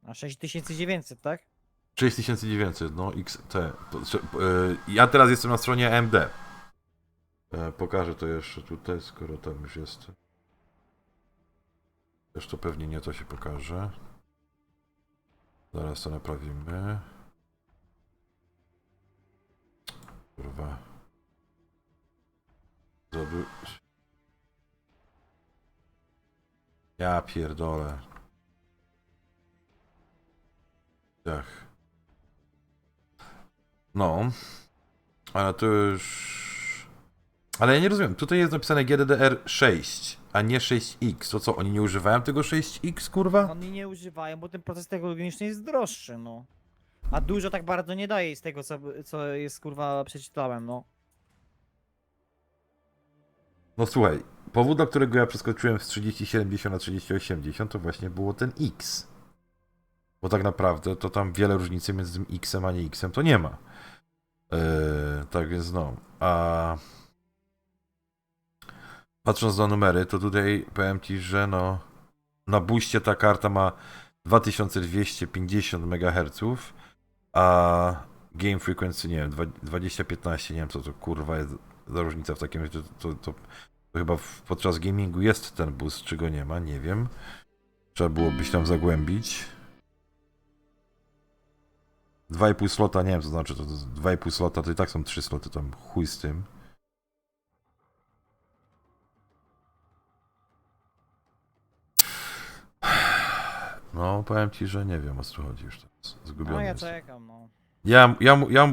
A 6900, tak? 6900, no XT. Ja teraz jestem na stronie AMD. Pokażę to jeszcze tutaj, skoro tam już jest. Też to pewnie nie to się pokaże. Zaraz to naprawimy. Kurwa. Ja pierdolę. Tak. No. Ale to już... Ale ja nie rozumiem. Tutaj jest napisane GDDR6, a nie 6X. To co, oni nie używają tego 6X, kurwa? Oni nie używają, bo ten proces technologiczny jest droższy, no. A dużo tak bardzo nie daje z tego, co jest, kurwa, przeczytałem, no. No słuchaj, powód, dla którego ja przeskoczyłem z 3070 na 3080, to właśnie było ten X. Bo tak naprawdę to tam wiele różnicy między tym X-em a nie X-em to nie ma. Tak więc no. A patrząc na numery, to tutaj powiem ci, że no na Boostie ta karta ma 2250 MHz, a Game Frequency, nie wiem, 2015, nie wiem co to kurwa jest za różnica w takim razie, to chyba podczas gamingu jest ten boost, czy go nie ma, nie wiem. Trzeba byłoby się tam zagłębić. 2,5 slota, nie wiem co znaczy, to 2,5 slota to i tak są 3 sloty, tam chuj z tym. No, powiem ci, że nie wiem o co chodzi już teraz. Zgubiony No ja jest. czekam, no.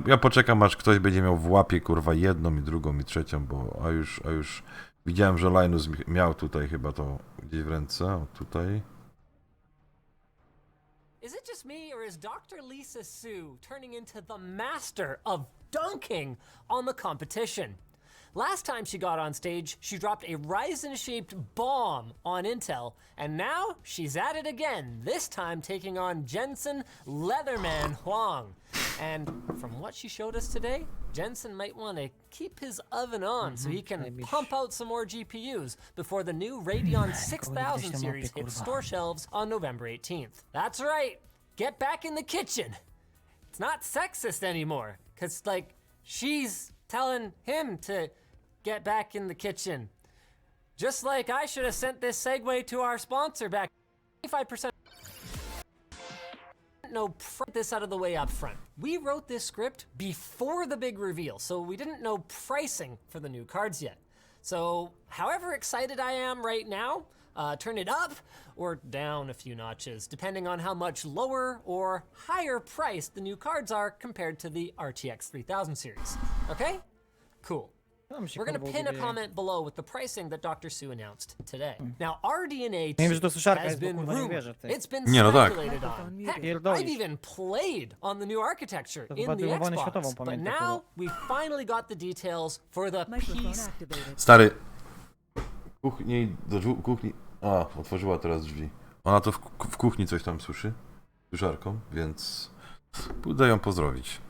Ja poczekam, aż ktoś będzie miał w łapie, kurwa, jedną i drugą i trzecią, bo a już widziałem, że Linus miał tutaj chyba to gdzieś w ręce, o tutaj. Is it just me, or is Dr. Lisa Tzwu turning into the master of dunking on the competition? Last time she got on stage, she dropped a Ryzen-shaped bomb on Intel, and now she's at it again, this time taking on Jensen Leatherman Huang. And from what she showed us today, Jensen might want to keep his oven on so he can pump out some more GPUs before the new Radeon 6000 series hits store shelves on November 18th. That's right, get back in the kitchen. It's not sexist anymore, because, like, she's telling him to get back in the kitchen. Just like I should have sent this segue to our sponsor back 25%. No, get this out of the way up front. We wrote this script before the big reveal, so we didn't know pricing for the new cards yet. So, however excited I am right now, turn it up or down a few notches, depending on how much lower or higher priced the new cards are compared to the RTX 3000 series. Okay? Cool. We're going to pin a comment below with the pricing that Dr. Su announced today. Now, RDNA has been rumored. It's been speculated on. Heck, I've even played on the new architecture in the Xbox. But now, we finally got the details for the piece. Stary, kuchni... A, otworzyła teraz drzwi. Ona to w kuchni coś tam słyszy. Suszarką, więc pójdę ją pozdrowić.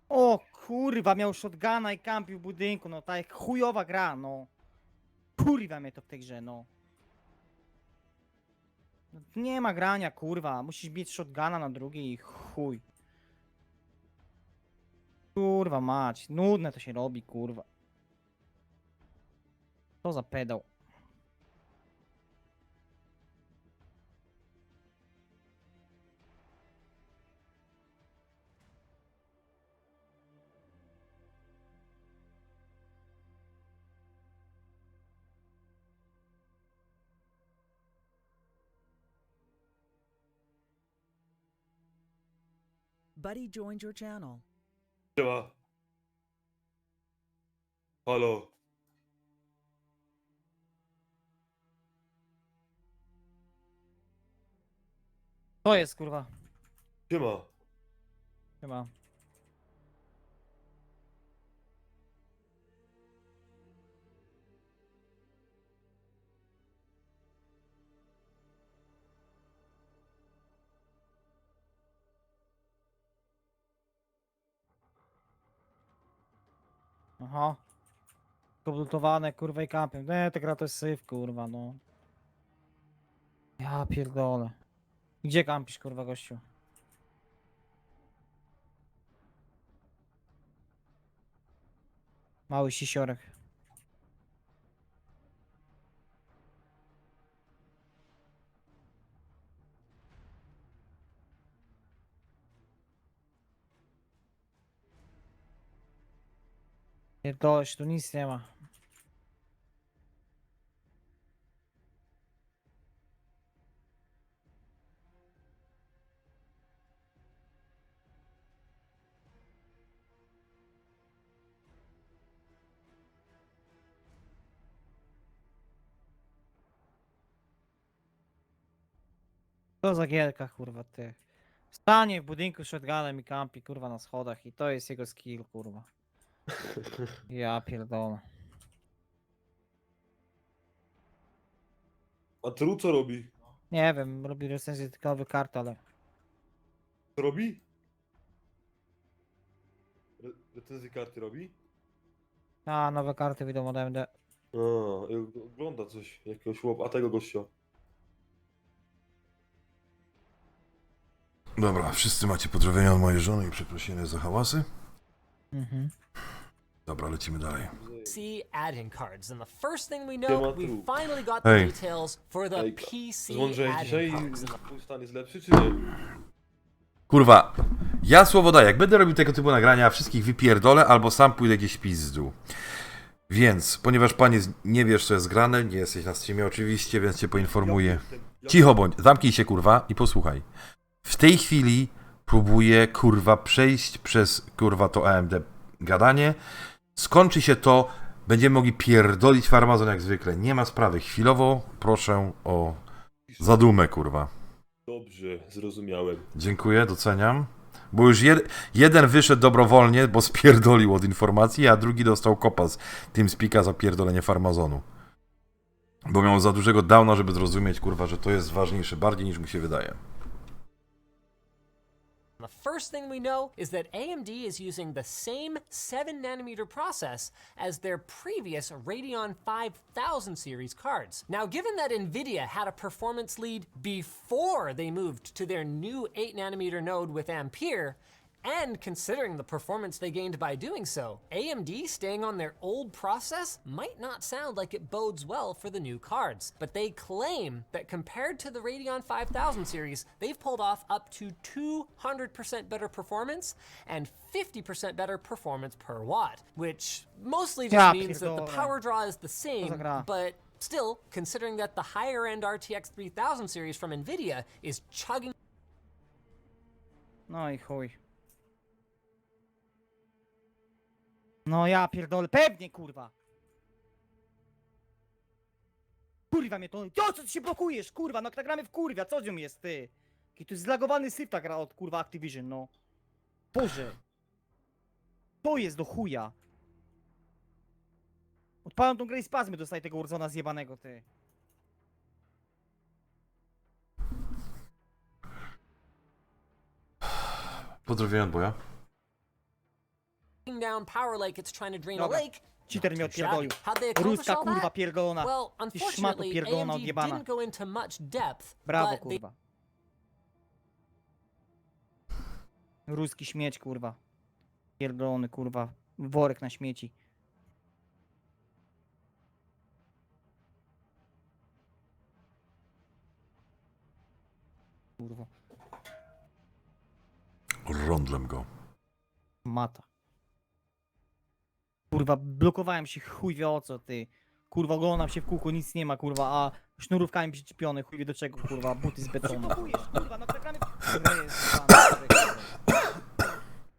O kurwa, miał shotguna i kampił w budynku, no tak chujowa gra, no. Kurwa mnie to w tej grze, no. No, nie ma grania, kurwa, musisz mieć shotguna na drugiej i chuj. Kurwa mać, nudne to się robi, kurwa. Co za pedał. Buddy joined your channel. Siema. Halo. To jest, kurwa. Siema. Chyba. Aha. Komplutowane, kurwa i kampem. Nie, ta gra to jest syf, kurwa, no. Ja pierdolę. Gdzie kampisz, kurwa, gościu? Mały sisiorek. Pierdolę się, tu nic nie ma. Co za gierka, kurwa, ty. Stanie w budynku z shotgunem i kampi, kurwa, na schodach i to jest jego skill, kurwa. Ja pierdolę. A Tru co robi? Nie wiem, robi recenzję tylko nowych kart, ale... Co robi? Recenzję karty robi? A, nowe karty wyjdą od AMD. A, ogląda coś, jakiegoś a tego gościa. Dobra, wszyscy macie pozdrowienia od mojej żony i przeprosiny za hałasy. Mhm. Dobra, lecimy dalej. PC add-in cards, and the first thing we know, we finally got the Hej. details for the PC Zmądrzejesz dzisiaj add-in cards. twój stan jest lepszy, czy nie? Kurwa, ja słowo daję, jak będę robił tego typu nagrania, wszystkich wypierdolę albo sam pójdę gdzieś w pizdu. Więc, ponieważ panie nie wiesz co jest grane, nie jesteś na streamie oczywiście, więc cię poinformuję. Cicho bądź, zamknij się kurwa i posłuchaj. W tej chwili próbuję kurwa przejść przez kurwa to AMD gadanie. Skończy się to, będziemy mogli pierdolić farmazon jak zwykle. Nie ma sprawy. Chwilowo proszę o zadumę kurwa. Dobrze, zrozumiałem. Dziękuję, doceniam. Bo już jeden wyszedł dobrowolnie, bo spierdolił od informacji, a drugi dostał kopa z TeamSpeaka za pierdolenie farmazonu. Bo miał za dużego downa, żeby zrozumieć, kurwa, że to jest ważniejsze bardziej niż mu się wydaje. The first thing we know is that AMD is using the same 7nm process as their previous Radeon 5000 series cards. Now, given that NVIDIA had a performance lead before they moved to their new 8nm node with Ampere, and considering the performance they gained by doing so, AMD staying on their old process might not sound like it bodes well for the new cards. But they claim that compared to the Radeon 5000 series, they've pulled off up to 200% better performance and 50% better performance per watt, which mostly just means that the power draw is the same, but still, considering that the higher-end RTX 3000 series from NVIDIA is chugging... No i chuj. No ja pierdolę, pewnie kurwa! Kurwa mnie to... Co ty się blokujesz, kurwa? No jak gramy w kurwa, co z nią jest, ty? Jaki tu jest zlagowany syf ta gra od kurwa Activision, no. Boże. To jest do chuja. Odpalam tą grę i spazmy dostaję tego Warzona zjebanego, ty. Pozdrowienia od boja. down power like it's trying to drain a Dobra. lake. Cheater mnie odpierdolił. How'd they accomplish Ruska all kurwa that? pierdolona. Well, Ty szmato unfortunately, pierdolona AMD odjebana. didn't go into much depth, Brawo but they kurwa. Ruski śmieć kurwa. Pierdolony kurwa. Worek na śmieci. Kurwa. Rondlem go. Mata. Kurwa, blokowałem się, chuj wie o co, ty. Kurwa, oglądam się w kółko, nic nie ma, kurwa, a sznurówkami przyczepione, chuj wie do czego, kurwa, buty z betonu. Kurwa, no przegramy...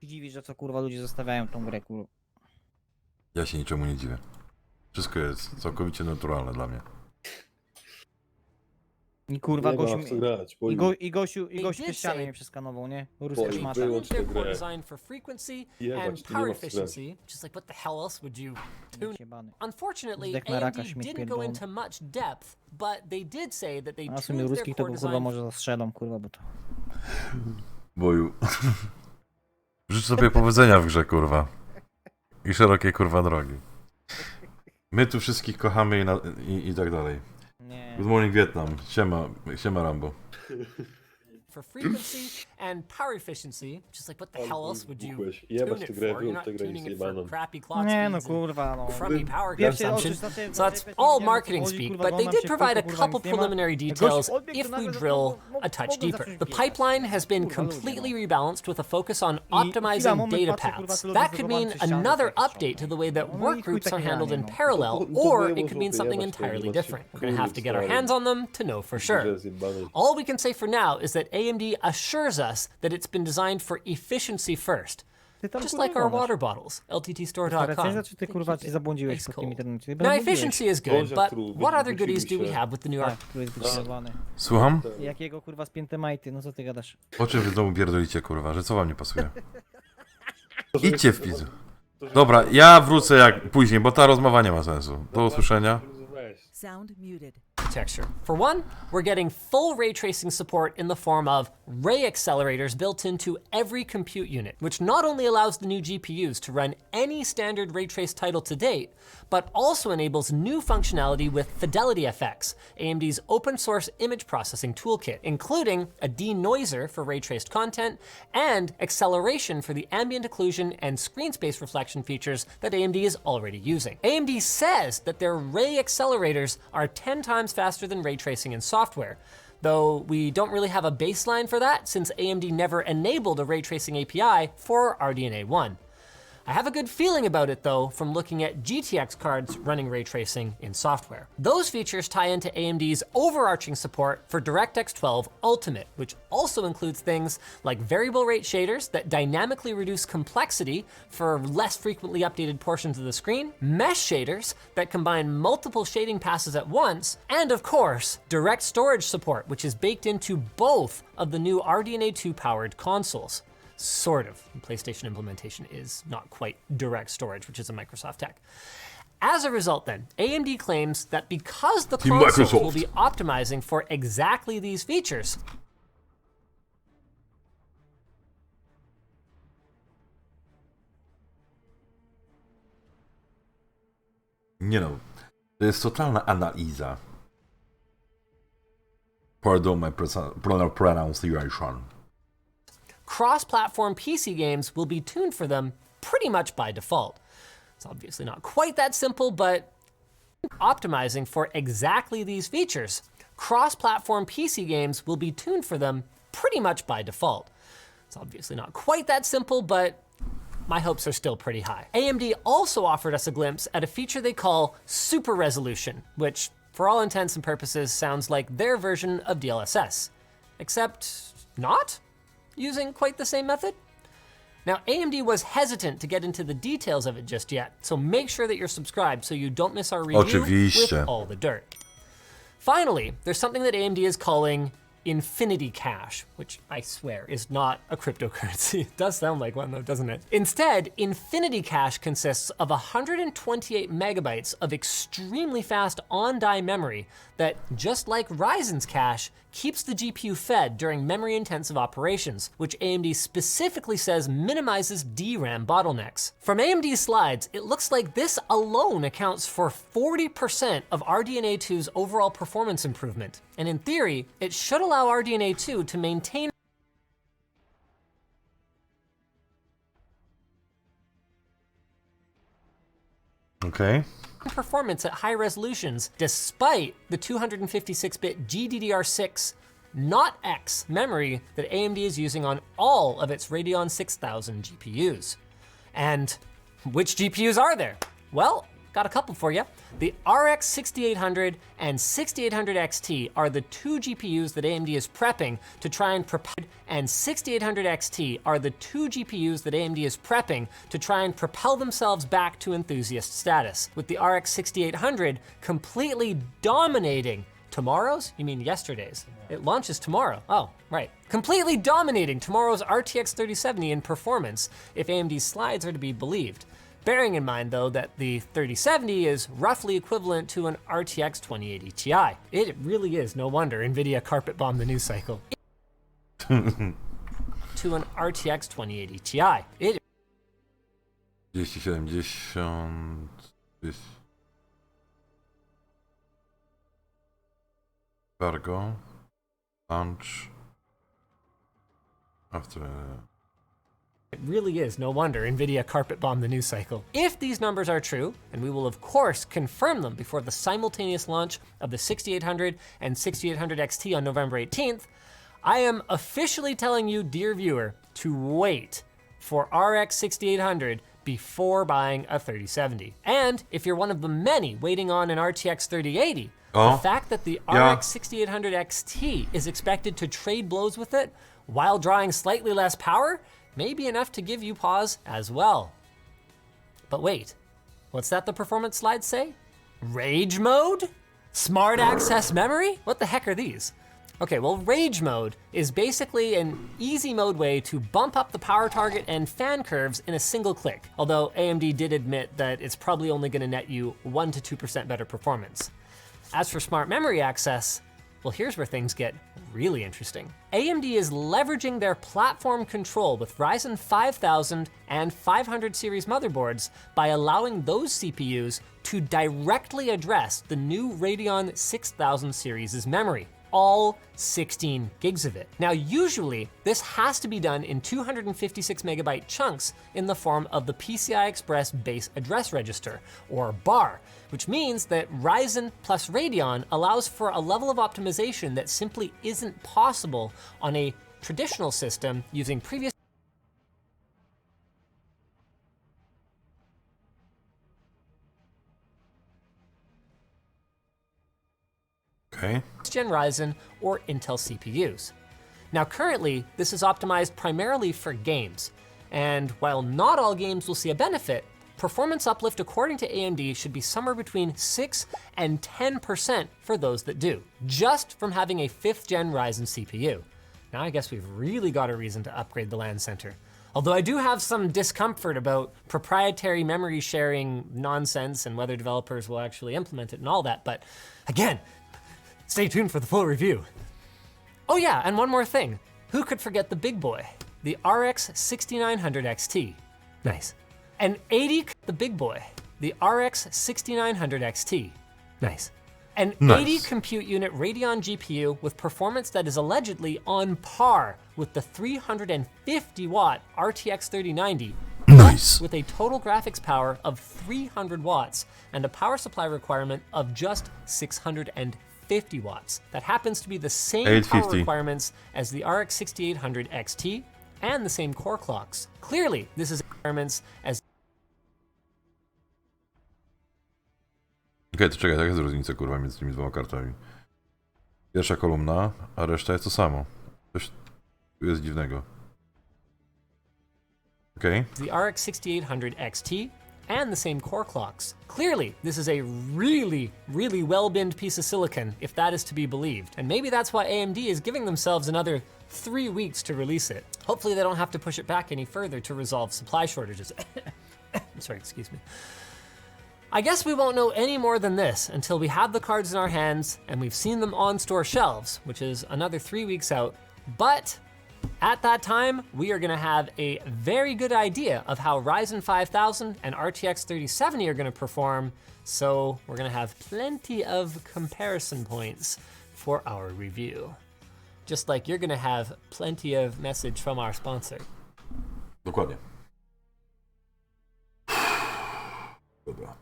Dziwisz, że co, kurwa, ludzie zostawiają tą grę, kurwa. Ja się niczemu nie dziwię. Wszystko jest całkowicie naturalne dla mnie. I kurwa, Nie ma Gosiu... w co grać, bo I Gosiu te ściany mnie przeskanował, nie? Ruska szmata. wyłącz tę grę. designed for frequency Jebać, and tu nie power ma w co grać. efficiency, which is like, what the hell else would you tune? Jebany. Unfortunately, Zdech na raka, AMD śmieć didn't go pierdolony. into much depth, but they did say that they A w sumie tuned their ruskich to core go, kurwa, design może zastrzelą, kurwa, bo to... Boju. Życzę sobie powodzenia w grze, kurwa. I szerokiej, kurwa, drogi. My tu wszystkich kochamy i tak dalej. Nie. Good morning Vietnam. Siema Rambo. for frequency and power efficiency, which is like, what the hell else would you Mógłbyś tune jebać it tę for? grę, You're wyłącz not tę grę tuning it zjebaną. for crappy clock Nie no speeds kurwa, no. and crummy power Pierwsze consumption. oczy zaczęły- So that's zaczęły all powiedziałem, marketing o co chodzi, speak, kurwa, but they oglądam did się w provide a kółko, kurwa, couple nic nie ma. preliminary Gościu details odbiegł, if to we nagle drill mogłem a touch zacząć deeper. The biegać. pipeline has been Kurwa, ludzie, completely no. rebalanced with a focus on chwila, optimizing moment, data patrzę, kurwa, paths. co That could mean lobby zbudowany przez another ścianę, update to the way that No i work chuj groups are takie handled in granie, no. parallel, To or było it could mean żółte, something jebać to, entirely jebać się different. w We're gonna have to get our stary. hands on them to know for sure. Grę zjebanej. All we can say for now is that AMD assures us that it's been designed for efficiency first. Ty tam, Just kurwa, like our oglądasz. water bottles, Ta lttstore.com. recenzja, czy ty kurwa ci zabłądziłeś Ice pod tym cold. internecie? Now efficiency is good, Bądź but true, what other wyciluj goodies do we się. have with the new Tak, tu jest wyświetlany. Słucham? Jakiego kurwa spięte majty, no co ty gadasz? O czym wy w domu pierdolicie, kurwa? Że co wam nie pasuje? Idźcie w pizdu. Dobra, ja wrócę jak później, bo ta rozmowa nie ma sensu. Do usłyszenia. Sound muted. Texture. For one, we're getting full ray tracing support in the form of ray accelerators built into every compute unit, which not only allows the new GPUs to run any standard ray trace title to date, but also enables new functionality with Fidelity FX, AMD's open source image processing toolkit, including a denoiser for ray traced content and acceleration for the ambient occlusion and screen space reflection features that AMD is already using. AMD says that their ray accelerators are 10 times faster than ray tracing in software, though we don't really have a baseline for that since AMD never enabled a ray tracing API for RDNA 1. I have a good feeling about it though from looking at GTX cards running ray tracing in software. Those features tie into AMD's overarching support for DirectX 12 Ultimate, which also includes things like variable rate shaders that dynamically reduce complexity for less frequently updated portions of the screen, mesh shaders that combine multiple shading passes at once, and of course, direct storage support, which is baked into both of the new RDNA 2 powered consoles. Sort of. The PlayStation implementation is not quite direct storage, which is a Microsoft tech. As a result then, AMD claims that because the Team consoles Microsoft. will be optimizing for exactly these features, Nie no. To jest totalna analiza. Pardon my pronunciation. cross-platform PC games will be tuned for them pretty much by default. It's obviously not quite that simple, but optimizing for exactly these features, cross-platform PC games will be tuned for them pretty much by default. It's obviously not quite that simple, but my hopes are still pretty high. AMD also offered us a glimpse at a feature they call super resolution, which for all intents and purposes sounds like their version of DLSS, except not? Using quite the same method? Now, AMD was hesitant to get into the details of it just yet, so make sure that you're subscribed so you don't miss our review Oczywiście. with all the dirt. Finally, there's something that AMD is calling Infinity Cache, which I swear is not a cryptocurrency. It does sound like one though, doesn't it? Instead, Infinity Cache consists of 128 megabytes of extremely fast on-die memory that, just like Ryzen's cache, keeps the GPU fed during memory-intensive operations, which AMD specifically says minimizes DRAM bottlenecks. From AMD's slides, it looks like this alone accounts for 40% of RDNA 2's overall performance improvement. And in theory, it should allow RDNA 2 to maintain performance at high resolutions, despite the 256-bit GDDR6 not X memory that AMD is using on all of its Radeon 6000 GPUs. And which GPUs are there? Well, got a couple for you. The RX 6800 and 6800 XT are the two GPUs that AMD is prepping to try and propel, and 6800 XT are the two GPUs that AMD is prepping to try and propel themselves back to enthusiast status, with the RX 6800 completely dominating tomorrow's? You mean yesterday's? It launches tomorrow. Oh, right. Completely dominating tomorrow's RTX 3070 in performance, if AMD's slides are to be believed. Bearing in mind, though, that the 3070 is roughly equivalent to an RTX 2080 Ti. It really is no wonder NVIDIA carpet bombed the news cycle. To an RTX 2080 Ti. It 270, Cargo, Launch, after... It really is no wonder NVIDIA carpet bombed the news cycle. If these numbers are true, and we will of course confirm them before the simultaneous launch of the 6800 and 6800 XT on November 18th, I am officially telling you, dear viewer, to wait for RX 6800 before buying a 3070. And if you're one of the many waiting on an RTX 3080, the fact that the RX 6800 XT is expected to trade blows with it while drawing slightly less power may be enough to give you pause as well. But wait, what's that the performance slides say? Rage mode? Smart access memory? What the heck are these? Okay, well, rage mode is basically an easy mode way to bump up the power target and fan curves in a single click, although AMD did admit that it's probably only gonna net you 1 to 2% better performance. As for smart memory access, well, here's where things get really interesting. AMD is leveraging their platform control with Ryzen 5000 and 500 series motherboards by allowing those CPUs to directly address the new Radeon 6000 series' memory, all 16 gigs of it. Now, usually this has to be done in 256 megabyte chunks in the form of the PCI Express base address register, or BAR, which means that Ryzen plus Radeon allows for a level of optimization that simply isn't possible on a traditional system using previous Gen Ryzen or Intel CPUs. Now currently, this is optimized primarily for games, and while not all games will see a benefit, performance uplift according to AMD should be somewhere between 6 and 10% for those that do, just from having a 5th gen Ryzen CPU. Now I guess we've really got a reason to upgrade the LAN center. Although I do have some discomfort about proprietary memory sharing nonsense and whether developers will actually implement it and all that, but again, stay tuned for the full review. Oh yeah, and one more thing. Who could forget the big boy? The RX 6900 XT. Nice. An 80, the big boy. The RX 6900 XT. Nice. An 80 compute unit Radeon GPU with performance that is allegedly on par with the 350 watt RTX 3090. Nice. With a total graphics power of 300 watts and a power supply requirement of just 650 watts. That happens to be the same power requirements as the RX 6800 XT and the same core clocks. Clearly, this is requirements as... Okej, to czekaj, jaka jest różnica, kurwa, między tymi dwoma kartami? Pierwsza kolumna, a reszta jest to samo. Coś tu jest dziwnego. Okej. The RX 6800 XT and the same core clocks. Clearly, this is a really, really well-binned piece of silicon, if that is to be believed. And maybe that's why AMD is giving themselves another 3 weeks to release it. Hopefully they don't have to push it back any further to resolve supply shortages. Sorry, excuse me. I guess we won't know any more than this until we have the cards in our hands and we've seen them on store shelves, which is another 3 weeks out. But at that time, we are gonna have a very good idea of how Ryzen 5000 and RTX 3070 are gonna perform, so we're gonna have plenty of comparison points for our review. Just like you're gonna have plenty of message from our sponsor. Dokładnie. Dobra,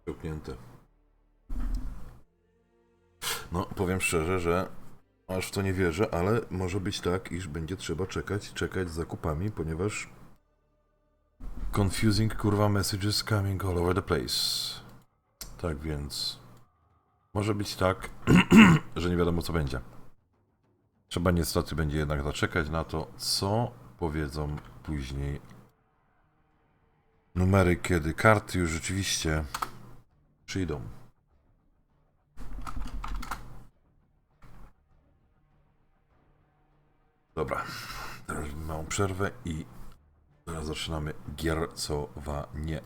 zamknięte. No, powiem szczerze, że aż w to nie wierzę, ale może być tak, iż będzie trzeba czekać z zakupami, ponieważ confusing kurwa messages coming all over the place. Tak więc może być tak, że nie wiadomo co będzie. Trzeba niestety będzie jednak zaczekać na to, co powiedzą później numery, kiedy karty już rzeczywiście przyjdą. Dobra, teraz małą przerwę i teraz zaczynamy giercowanie.